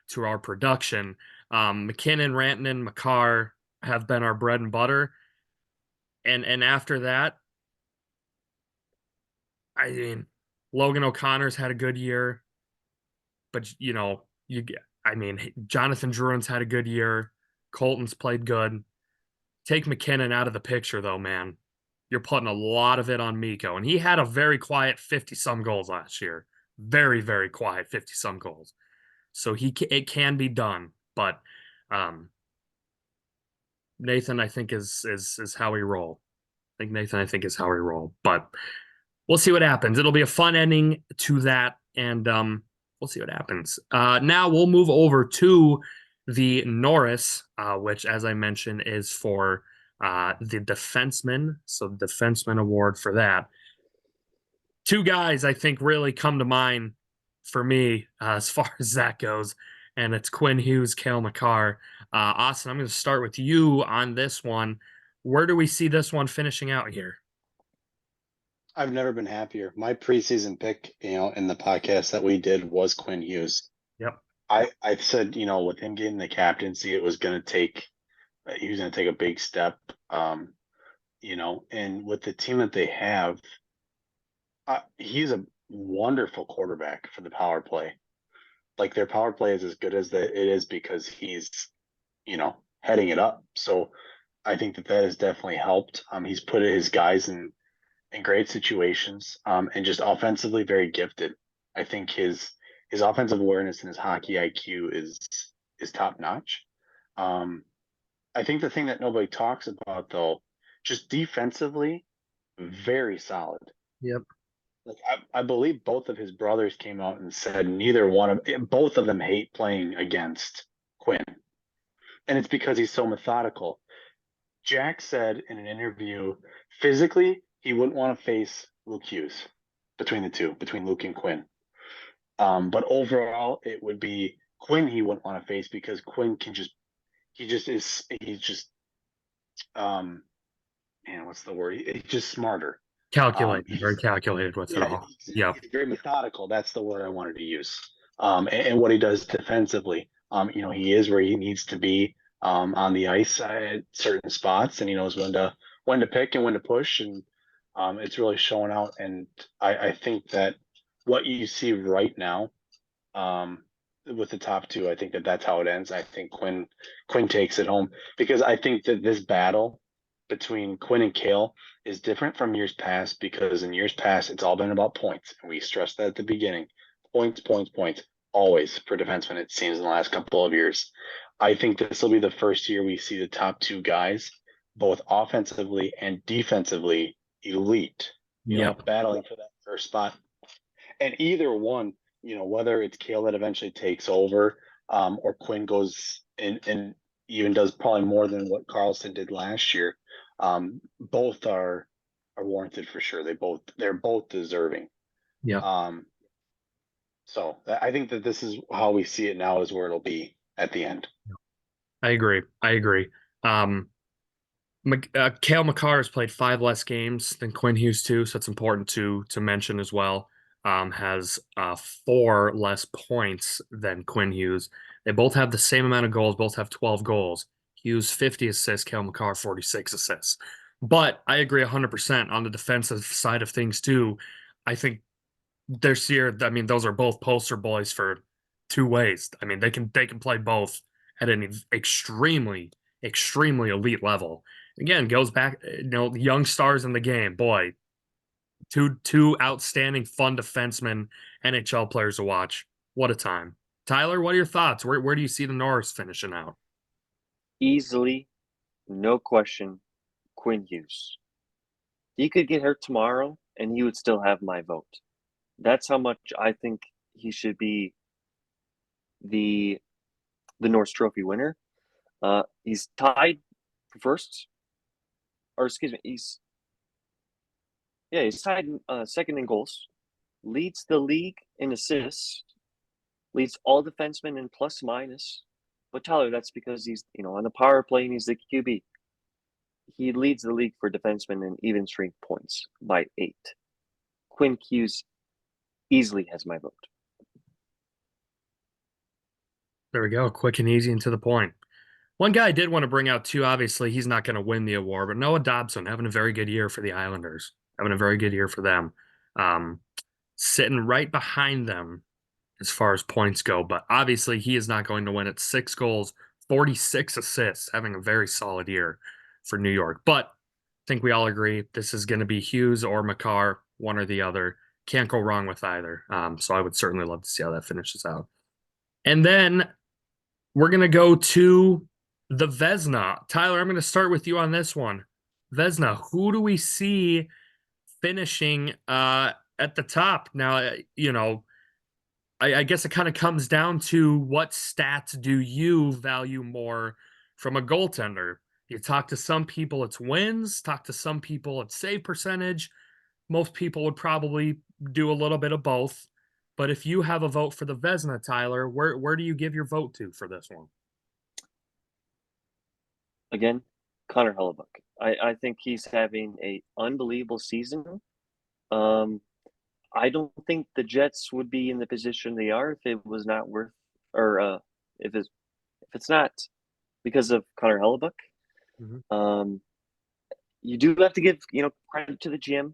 to our production. McKinnon, Rantanen, Makar have been our bread and butter, and after that, I mean, Logan O'Connor's had a good year, but Jonathan Drouin's had a good year. Colton's played good. Take McKinnon out of the picture, though, man. You're putting a lot of it on Mikko, and he had a very quiet 50-some goals last year. Very, very quiet 50-some goals. So it can be done, but Nathan, I think is how we roll. I think is how we roll, but we'll see what happens. It'll be a fun ending to that, and we'll see what happens. Now we'll move over to the Norris, which, as I mentioned, is for the defenseman. So the defenseman award for that. Two guys I think really come to mind for me as far as that goes, and it's Quinn Hughes, Cale Makar. Austin, I'm going to start with you on this one. Where do we see this one finishing out here? I've never been happier. My preseason pick, in the podcast that we did was Quinn Hughes. Yep. I said, with him getting the captaincy, he was going to take a big step. And with the team that they have, he's a wonderful quarterback for the power play. Like their power play is as good as it is because he's, heading it up. So I think that has definitely helped. He's put his guys in great situations, and just offensively very gifted. I think his offensive awareness and his hockey IQ is top notch. I think the thing that nobody talks about though, just defensively, very solid. Yep. Like I believe both of his brothers came out and said both of them hate playing against Quinn, and it's because he's so methodical. Jack said in an interview, physically, he wouldn't want to face Luke Hughes between Luke and Quinn. But overall, it would be Quinn he wouldn't want to face because Quinn what's the word? He's just smarter. Calculated, very calculated with it all. Yeah. He's very methodical. That's the word I wanted to use. And what he does defensively, he is where he needs to be on the ice at certain spots, and he knows when to pick and when to push, and it's really showing out. And I think that what you see right now, with the top two, I think that's how it ends. I think Quinn takes it home because I think that this battle between Quinn and Cale is different from years past, because in years past it's all been about points, and we stressed that at the beginning. Points, always for defensemen, it seems, in the last couple of years. I think this will be the first year we see the top two guys, both offensively and defensively, elite, battling for that first spot. And either one, whether it's Cale that eventually takes over, or Quinn goes and even does probably more than what Carlson did last year, both are warranted for sure. They're both deserving. Yeah. So I think that this is how we see it now, is where it'll be at the end. I agree. Cale Makar has played 5 less games than Quinn Hughes too, so it's important to mention as well. Has 4 less points than Quinn Hughes. They both have the same amount of goals, both have 12 goals. Hughes 50 assists, Cale Makar 46 assists. But I agree 100% on the defensive side of things too. I think this year, those are both poster boys for two ways. They can play both at an extremely, extremely elite level. Again, goes back, young stars in the game. Boy, two outstanding, fun defensemen, NHL players to watch. What a time. Tyler, what are your thoughts? Where do you see the Norris finishing out? Easily, no question, Quinn Hughes. He could get hurt tomorrow, and he would still have my vote. That's how much I think he should be the Norris Trophy winner. He's tied for first, or excuse me, he's tied second in goals, leads the league in assists, leads all defensemen in plus minus. But Tyler, that's because he's on the power play and he's the QB. He leads the league for defensemen in even strength points by 8. Quinn Hughes easily has my vote. There we go. Quick and easy and to the point. One guy I did want to bring out too, obviously he's not going to win the award, but Noah Dobson having a very good year for the Islanders, having a very good year for them. Sitting right behind them as far as points go, but obviously he is not going to win it. 6 goals, 46 assists, having a very solid year for New York. But I think we all agree this is going to be Hughes or Makar, one or the other. Can't go wrong with either. So I would certainly love to see how that finishes out. And then we're going to go to the Vezina. Tyler, I'm going to start with you on this one. Vezina, who do we see finishing at the top? Now, I guess it kind of comes down to what stats do you value more from a goaltender? You talk to some people, it's wins. Talk to some people, it's save percentage. Most people would probably do a little bit of both. But if you have a vote for the Vezina, Tyler, where do you give your vote to for this one? Again, Connor Hellebuyck. I think he's having an unbelievable season. I don't think the Jets would be in the position they are if it was not worth, or if it's not because of Connor Hellebuyck. Mm-hmm. You do have to give credit to the GM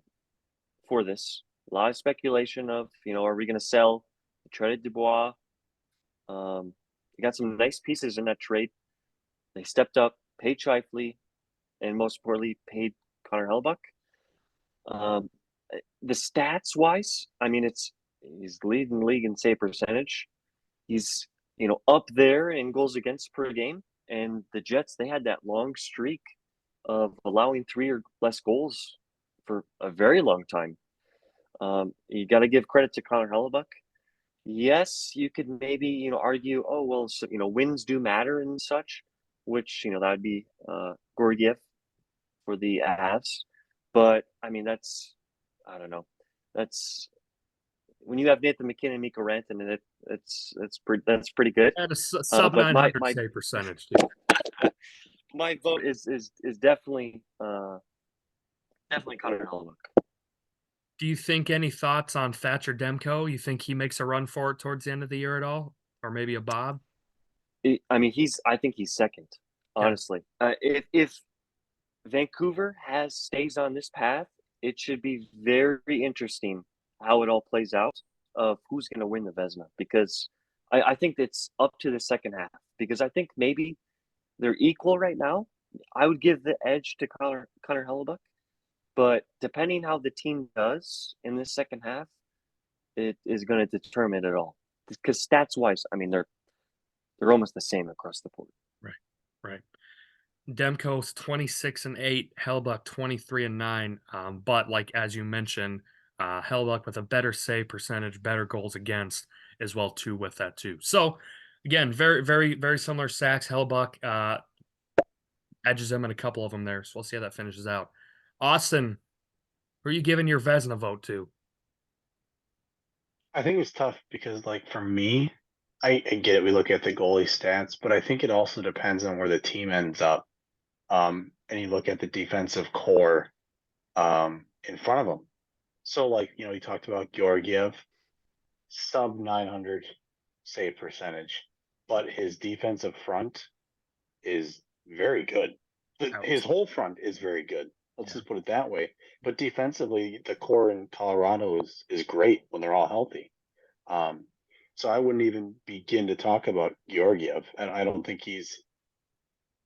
for this. A lot of speculation of are we going to sell the traded Dubois? You got some nice pieces in that trade. They stepped up, paid Scheifele, and most importantly, paid Connor Hellebuyck. The stats wise, I mean, he's leading the league in save percentage. He's up there in goals against per game. And the Jets, they had that long streak of allowing 3 or less goals for a very long time. You got to give credit to Connor Hellebuyck. Yes, you could maybe argue, oh well, so, wins do matter and such, which that would be Georgiev for the Avs. But I mean, I don't know. That's when you have Nathan McKinnon and Mikko Rantanen, and that's pretty good. At a sub 900 save percentage. My vote is definitely Connor Hellebuyck. Do you think any thoughts on Thatcher Demko? You think he makes a run for it towards the end of the year at all, or maybe a Bob? I mean, I think he's second, honestly. Yeah. If Vancouver stays on this path, it should be very interesting how it all plays out of who's going to win the Vezina, because I think it's up to the second half, because I think maybe they're equal right now. I would give the edge to Connor Hellebuyck, but depending how the team does in this second half, it is going to determine it all. Because stats wise, I mean, they're almost the same across the board. Right. Demko's 26-8, Hellebuyck 23-9. But like as you mentioned, Hellebuyck with a better save percentage, better goals against as well too with that too. So again, very, very, very similar sacks. Hellebuyck edges them in a couple of them there. So we'll see how that finishes out. Austin, who are you giving your Vezina vote to? I think it's tough because, like, for me, I get it. We look at the goalie stats, but I think it also depends on where the team ends up. And you look at the defensive core in front of them. So, like, you talked about Georgiev, sub 900 save percentage, but his defensive front is very good. His whole front is very good. Let's just put it that way. But defensively, the core in Colorado is great when they're all healthy. So I wouldn't even begin to talk about Georgiev, and I don't think he's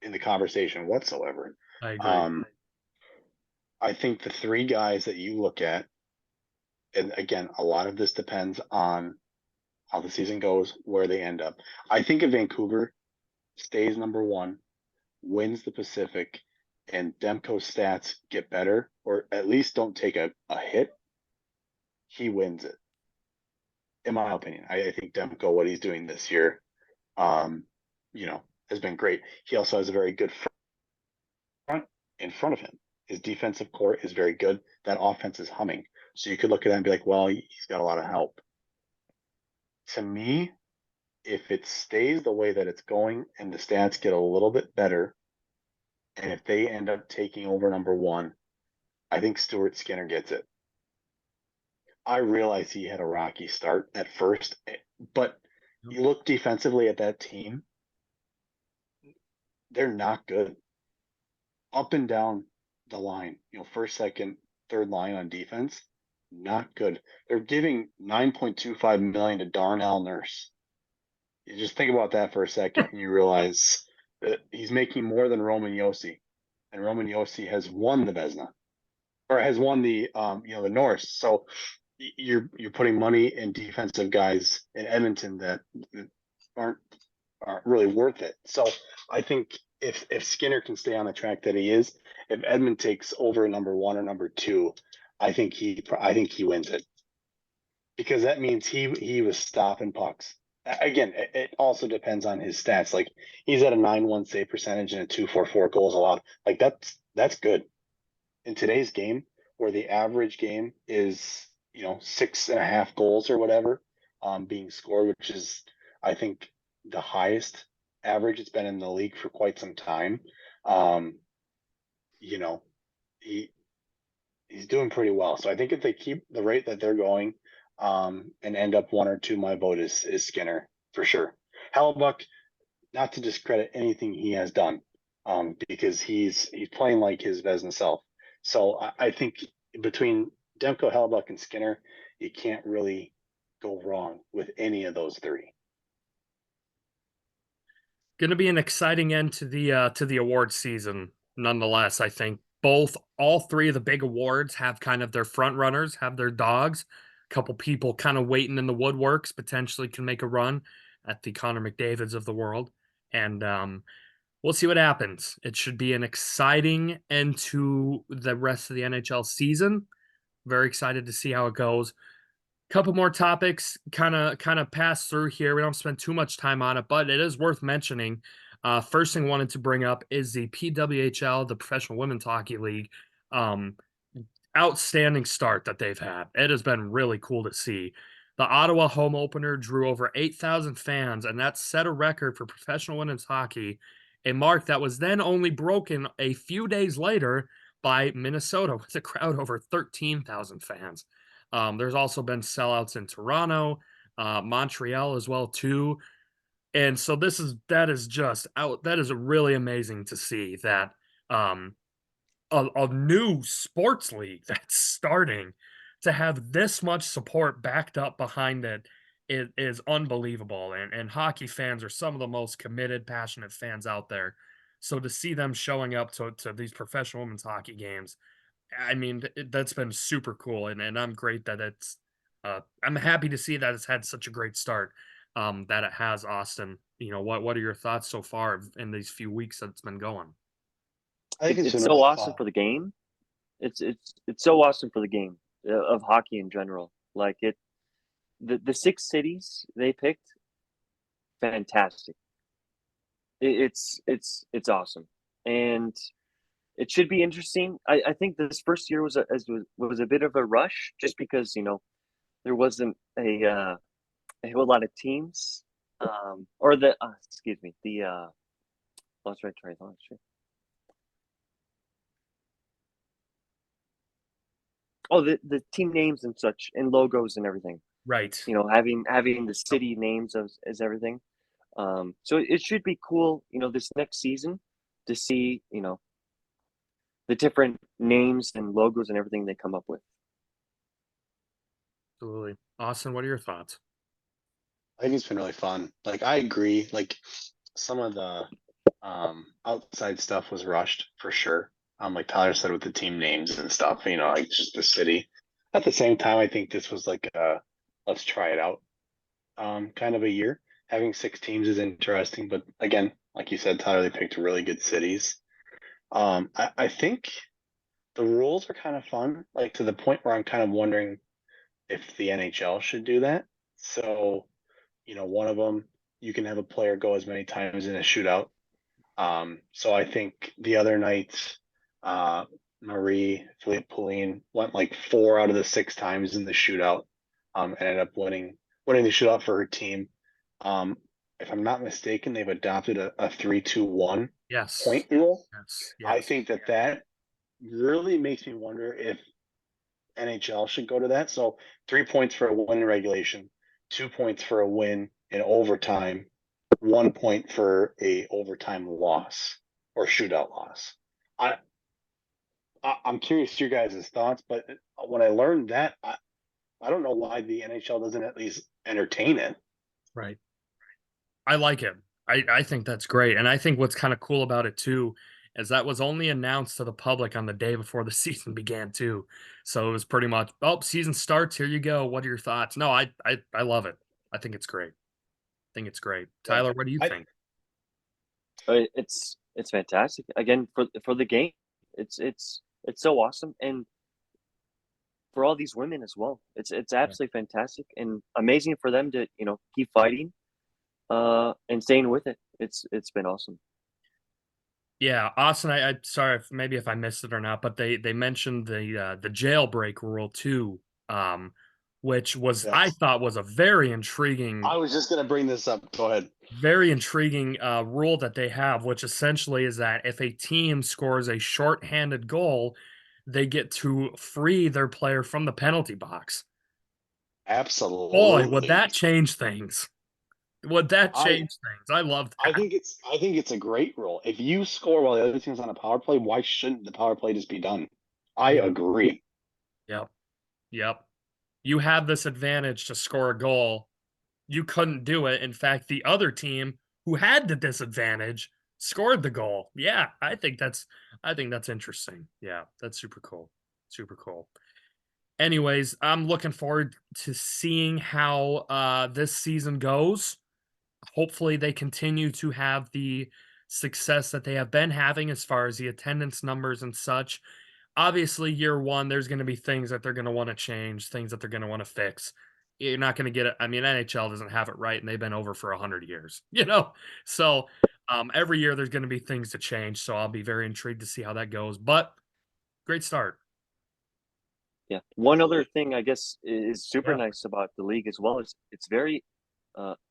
in the conversation whatsoever. I agree. I think the 3 guys that you look at, and again, a lot of this depends on how the season goes, where they end up. I think if Vancouver stays number 1, wins the Pacific, and Demko's stats get better, or at least don't take a hit, he wins it. In my opinion, I think Demko, what he's doing this year, you know, has been great. He also has a very good front in front of him. His defensive core is very good. That offense is humming. So you could look at that and be like, well, he's got a lot of help. To me, if it stays the way that it's going and the stats get a little bit better, and if they end up taking over number one, I think Stuart Skinner gets it. I realize he had a rocky start at first, but you look defensively at that team, they're not good. Up and down the line, first, second, third line on defense, not good. They're giving $9.25 million to Darnell Nurse. You just think about that for a second and you realize that he's making more than Roman Josi. And Roman Josi has won the Vezina, or has won the the Norris. So you're putting money in defensive guys in Edmonton that aren't really worth it. So I think if Skinner can stay on the track that he is, if Edmund takes over number one or number two, I think he wins it, because that means he was stopping pucks. Again, it also depends on his stats. Like, he's at a 9-1 save percentage and a 2.44 goals allowed. Like, that's good in today's game, where the average game is 6.5 goals or whatever being scored, which is, I think, the highest average it's been in the league for quite some time. He's doing pretty well. So I think if they keep the rate that they're going and end up one or two, my vote is Skinner for sure. Hellebuck, not to discredit anything he has done, because he's playing like his Vezina self. So I think between Demko, Hellebuck, and Skinner, you can't really go wrong with any of those three. Going to be an exciting end to the award season. Nonetheless, I think all three of the big awards have kind of their front runners, have their dogs. A couple people kind of waiting in the woodworks potentially can make a run at the Connor McDavids of the world, and we'll see what happens. It should be an exciting end to the rest of the NHL season. Very excited to see how it goes. Couple more topics kind of pass through here. We don't spend too much time on it, but it is worth mentioning. First thing I wanted to bring up is the PWHL, the Professional Women's Hockey League. Outstanding start that they've had. It has been really cool to see. The Ottawa home opener drew over 8,000 fans, and that set a record for professional women's hockey, a mark that was then only broken a few days later by Minnesota with a crowd over 13,000 fans. There's also been sellouts in Toronto, Montreal as well too, and so that is really amazing to see that a new sports league that's starting to have this much support backed up behind it is unbelievable, and hockey fans are some of the most committed, passionate fans out there. So to see them showing up to these professional women's hockey games, I mean, that's been super cool, and I'm great that I'm happy to see that it's had such a great start, that it has, Austin. What are your thoughts so far in these few weeks that it's been going? I think It's been so really awesome fun. for the game. It's so awesome for the game of hockey in general. Like, the 6 cities they picked, fantastic. It's awesome, and it should be interesting. I think this first year was a bit of a rush, just because there wasn't a whole lot of teams, or the excuse me, the lost right triathlon. Oh, the team names and such, and logos and everything. Right. Having the city names as everything. So it should be cool, this next season to see, the different names and logos and everything they come up with. Absolutely. Austin, what are your thoughts? I think it's been really fun. Like, I agree. Like, some of the outside stuff was rushed for sure. Like Tyler said, with the team names and stuff, like just the city. At the same time, I think this was like let's try it out kind of a year. Having 6 teams is interesting, but again, like you said, Tyler, they picked really good cities. I think the rules are kind of fun, like to the point where I'm kind of wondering if the NHL should do that. So, one of them, you can have a player go as many times in a shootout. So I think the other night, uh, Marie Philippe Pauline went like 4 out of the 6 times in the shootout, and ended up winning the shootout for her team. Um, if I'm not mistaken, they've adopted a 3-2-1 Yes. point rule. Yes. I Yes. think that really makes me wonder if NHL should go to that. So 3 points for a win in regulation, 2 points for a win in overtime, 1 point for a overtime loss or shootout loss. I, I'm curious your guys' thoughts, but when I learned that, I don't know why the NHL doesn't at least entertain it. Right. I like it. I think that's great, and I think what's kinda cool about it too is that was only announced to the public on the day before the season began too. So it was pretty much, "Oh, season starts, here you go. What are your thoughts?" No, I love it. I think it's great. I think it's great. Yeah, Tyler, what do you I think? It's fantastic. Again, for the game, it's so awesome, and for all these women as well. It's Yeah. absolutely fantastic and amazing for them to keep fighting and staying with it. It's been awesome. Yeah, Austin, I sorry if maybe if I missed it or not, but they mentioned the jailbreak rule too, which was I yes. thought was a I was just gonna bring this up. Go ahead. very intriguing rule that they have, which essentially is that if a team scores a shorthanded goal, they get to free their player from the penalty box. Boy, would Absolutely. that change things? Would that I change things? I love I that. think it's a great rule. If you score while the other team's on a power play, why shouldn't the power play just be done? I Yeah. agree. Yep. Yep. You have this advantage to score a goal. You couldn't do it. In fact, the other team who had the disadvantage scored the goal. Yeah, I think that's interesting. Yeah, that's super cool. Super cool. Anyways, I'm looking forward to seeing how this season goes. Hopefully they continue to have the success that they have been having as far as the attendance numbers and such. Obviously, year one, there's going to be things that they're going to want to change, things that they're going to want to fix. You're not going to get it. I mean, NHL doesn't have it right, and they've been over for 100 years, So every year there's going to be things to change. So I'll be very intrigued to see how that goes. But great start. Yeah. One other thing I guess is super Yeah. nice about the league as well is it's very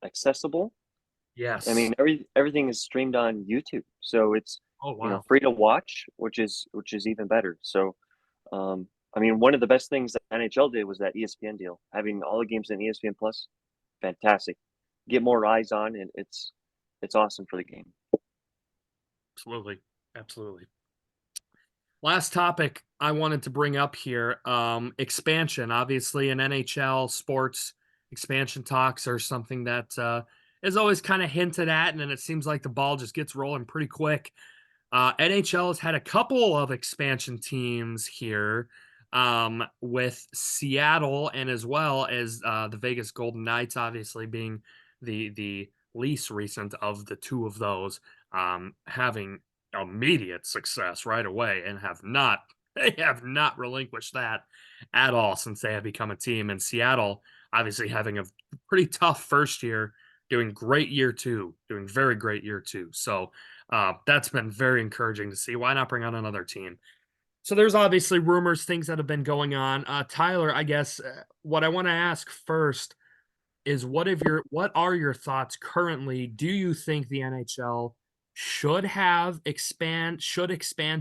accessible. I Yes. mean, everything is streamed on YouTube, so it's Oh wow. free to watch, which is even better. So, I mean, one of the best things that NHL did was that ESPN deal, having all the games in ESPN Plus. Fantastic, get more eyes on, and it's awesome for the game. Absolutely. Absolutely. Last topic I wanted to bring up here, expansion. Obviously, in NHL sports, expansion talks are something that is always kind of hinted at, and then it seems like the ball just gets rolling pretty quick. NHL has had a couple of expansion teams here, with Seattle and as well as the Vegas Golden Knights, obviously being the least recent of the two of those, having immediate success right away and have not relinquished that at all since they have become a team. And Seattle, obviously having a pretty tough first year, doing great year two, doing very great year two. So that's been very encouraging to see. Why not bring on another team? So there's obviously rumors, things that have been going on. Tyler, I guess what I want to ask first is what are your thoughts currently? Do you think the NHL should expand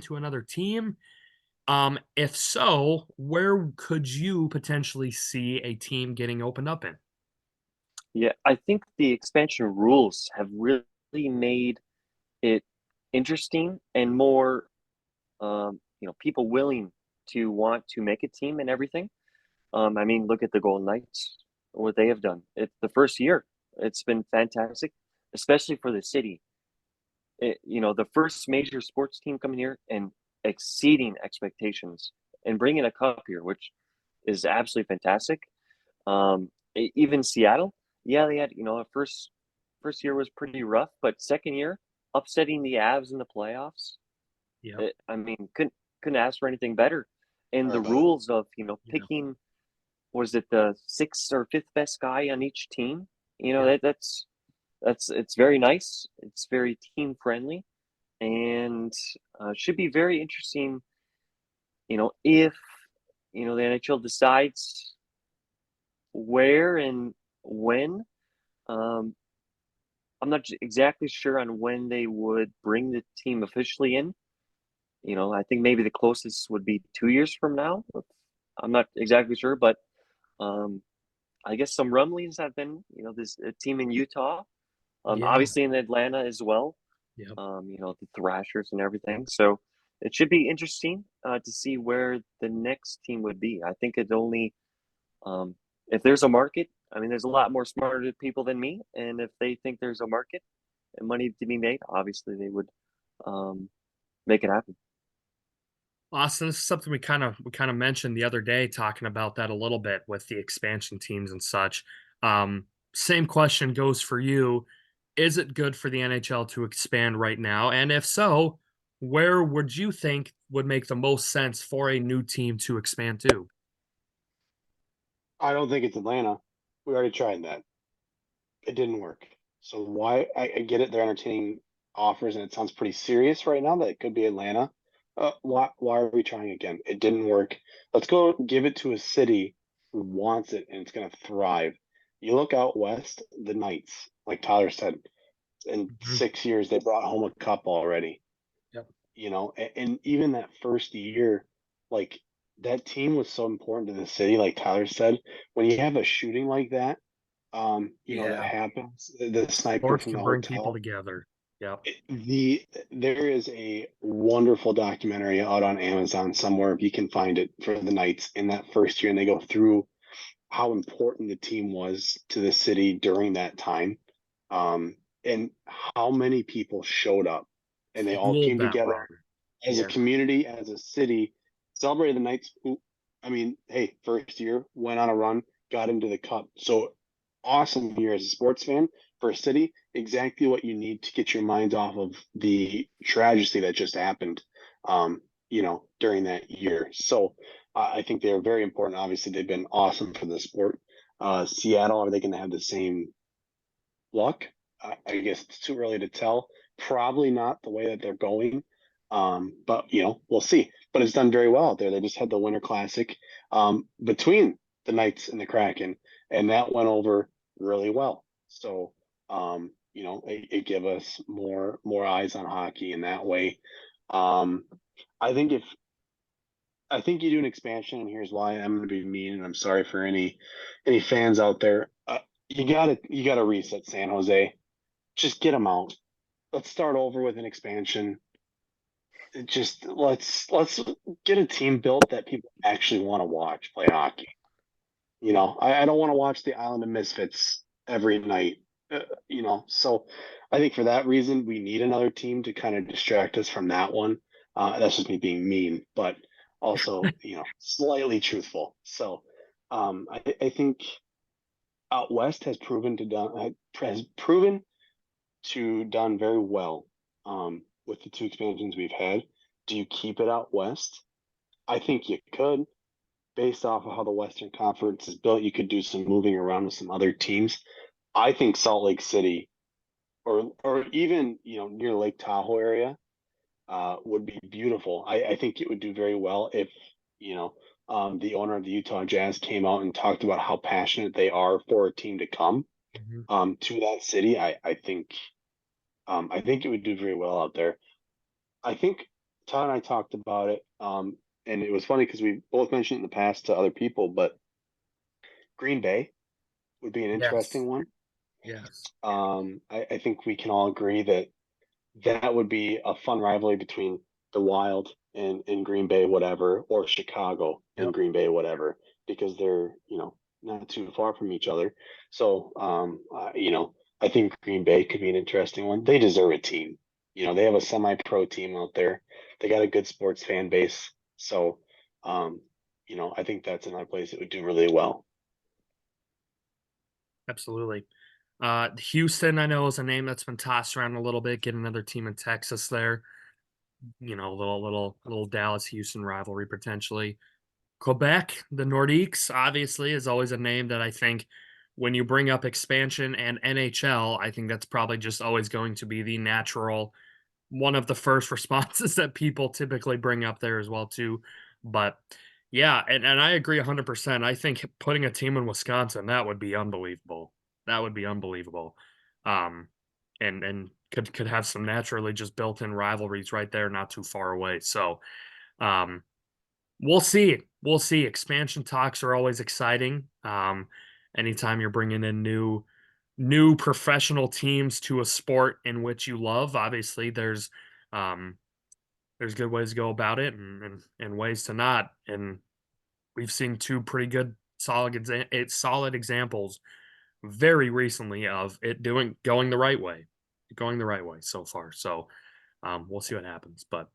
to another team? If so, where could you potentially see a team getting opened up in? Yeah, I think the expansion rules have really made it interesting and more, people willing to want to make a team and everything. I mean, look at the Golden Knights, what they have done. It's the first year. It's been fantastic, especially for the city. The first major sports team coming here and exceeding expectations and bringing a cup here, which is absolutely fantastic. Even Seattle, yeah, they had a first year was pretty rough, but second year upsetting the Avs in the playoffs. Yeah. I mean, couldn't ask for anything better. And Sorry the about that. rules of Yeah. picking, was it the sixth or fifth best guy on each team? Yeah. That's it's very nice. It's very team friendly, and should be very interesting. If the NHL decides where and when. Um, I'm not exactly sure on when they would bring the team officially in. I think maybe the closest would be 2 years from now. I'm not exactly sure, but um, I guess some rumblings have been, this a team in Utah, Yeah. obviously in Atlanta as well. Yeah. The Thrashers and everything. So it should be interesting to see where the next team would be. I think it's only if there's a market. I mean, there's a lot more smarter people than me, and if they think there's a market and money to be made, obviously they would um, make it happen. Austin, this is something we kind of mentioned the other day, talking about that a little bit with the expansion teams and such. Um, Same question goes for you. Is it good for the NHL to expand right now? And if so, where would you think would make the most sense for a new team to expand to? I don't think it's Atlanta. We already tried that. It didn't work. So why? I get it. They're entertaining offers, and it sounds pretty serious right now that it could be Atlanta. Why are we trying again? It didn't work. Let's go give it to a city who wants it and it's going to thrive. You look out west, the Knights, like Tyler said, in Mhm. 6 years they brought home a cup already. Yep. And even that first year, like that team was so important to the city. Like Tyler said, when you have a shooting like that, that Yeah. happens. The sniper Sports from can the bring people hotel. together. Yep. There is a wonderful documentary out on Amazon somewhere if you can find it for the Knights in that first year, and they go through how important the team was to the city during that time, and how many people showed up, and they all Fueled came that together run. as a Yeah. community, as a city, celebrated the Knights. Who, I mean, hey, first year went on a run, got into the cup. So awesome year as a sports fan for a city. Exactly what you need to get your mind off of the tragedy that just happened. During that year. So I think they are very important. Obviously, they've been awesome for the sport. Seattle, are they going to have the same luck? I guess it's too early to tell. Probably not the way that they're going. But we'll see. But it's done very well out there. They just had the Winter Classic between the Knights and the Kraken, and that went over really well. So it give us more eyes on hockey in that way. Um, I think if I think you do an expansion, and here's why. I'm going to be mean, and I'm sorry for any fans out there. You gotta reset San Jose. Just get them out. Let's start over with an expansion. Just let's get a team built that people actually want to watch play hockey. I don't want to watch the Island of Misfits every night. So I think for that reason, we need another team to kind of distract us from that one. That's just me being mean, but also, slightly truthful. So I think out west has proven to done very well with the two expansions we've had. Do you keep it out west? I think you could, based off of how the Western Conference is built. You could do some moving around with some other teams. I think Salt Lake City, or even near Lake Tahoe area, would be beautiful. I think it would do very well if the owner of the Utah Jazz came out and talked about how passionate they are for a team to come Mhm. to that city. I think it would do very well out there. I think Todd and I talked about it, and it was funny because we both mentioned it in the past to other people, but Green Bay would be an Yes. interesting one. Yes. I think we can all agree that that would be a fun rivalry between the Wild and Green Bay, whatever, or Chicago and Yep. Green Bay, whatever, because they're not too far from each other. So I think Green Bay could be an interesting one. They deserve a team. They have a semi-pro team out there. They got a good sports fan base. So I think that's another place that would do really well. Absolutely. Houston, I know, is a name that's been tossed around a little bit. Get another team in Texas there. little Dallas Houston rivalry potentially. Quebec, the Nordiques, obviously, is always a name that I think when you bring up expansion and NHL, I think that's probably just always going to be the natural one of the first responses that people typically bring up there as well too. But yeah, and I agree 100%. I think putting a team in Wisconsin, that would be unbelievable. That would be unbelievable. Um, and could have some naturally just built-in rivalries right there, not too far away. So, um, we'll see. We'll see. Expansion talks are always exciting. Anytime you're bringing in new professional teams to a sport in which you love, obviously um, there's good ways to go about it and ways to not. And we've seen two pretty good solid examples very recently of it going the right way, so far. So we'll see what happens. But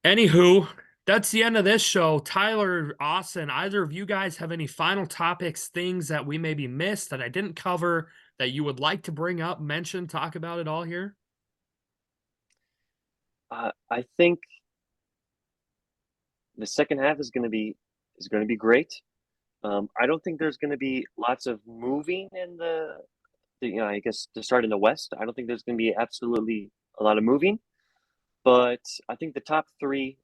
anywho, that's the end of this show. Tyler, Austin, either of you guys have any final topics, things that we maybe missed that I didn't cover that you would like to bring up, mention, talk about it all here? I think the second half is going to be great. I don't think there's going to be lots of moving in I guess to start in the West. I don't think there's going to be absolutely a lot of moving, but I think the top three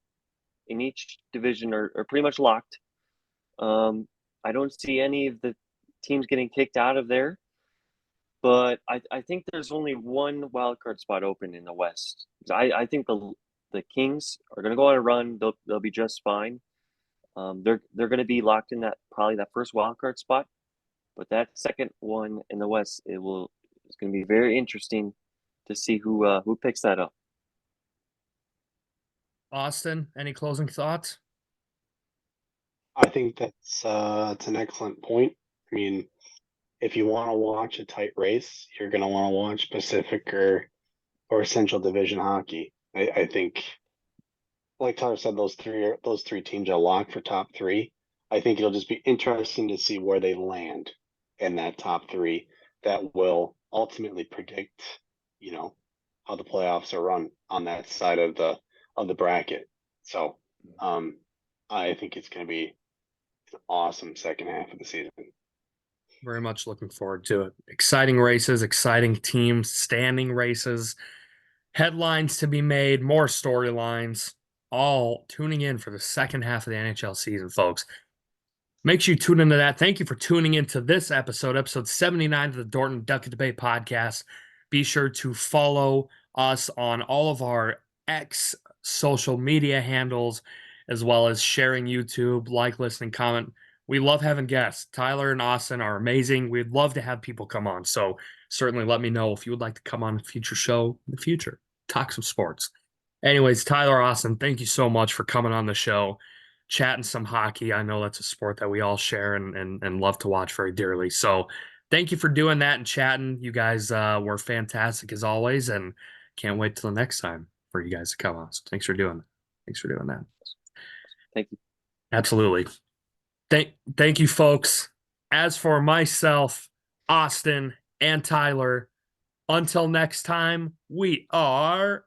in each division are pretty much locked. I don't see any of the teams getting kicked out of there, but I think there's only one wild card spot open in the West. I think the Kings are going to go on a run. They'll be just fine. They're going to be locked in that first wild card spot, but that second one in the West it's going to be very interesting to see who picks that up. Austin, any closing thoughts? I think that's an excellent point. I mean, if you want to watch a tight race, you're going to want to watch Pacific or Central Division hockey. I think, like Tyler said, those three teams are locked for top three. I think it'll just be interesting to see where they land in that top three. That will ultimately predict, how the playoffs are run on that side of the bracket. So, I think it's going to be an awesome second half of the season. Very much looking forward to it. Exciting races, exciting teams, standing races, headlines to be made, more storylines, all tuning in for the second half of the NHL season, folks. Make sure you tune into that. Thank you for tuning into this episode 79 of the Doetkott Debate podcast. Be sure to follow us on all of our X social media handles, as well as sharing YouTube, listening, comment. We love having guests. Tyler and Austin are amazing. We'd love to have people come on. So certainly let me know if you would like to come on a future show in the future. Talk some sports. Anyways, Tyler, Austin, thank you so much for coming on the show, chatting some hockey. I know that's a sport that we all share and love to watch very dearly. So thank you for doing that and chatting. You guys were fantastic as always, and can't wait till the next time for you guys to come on. So thanks for doing that. Thanks for doing that. Thank you. Absolutely. Thank you, folks. As for myself, Austin, and Tyler, until next time, we are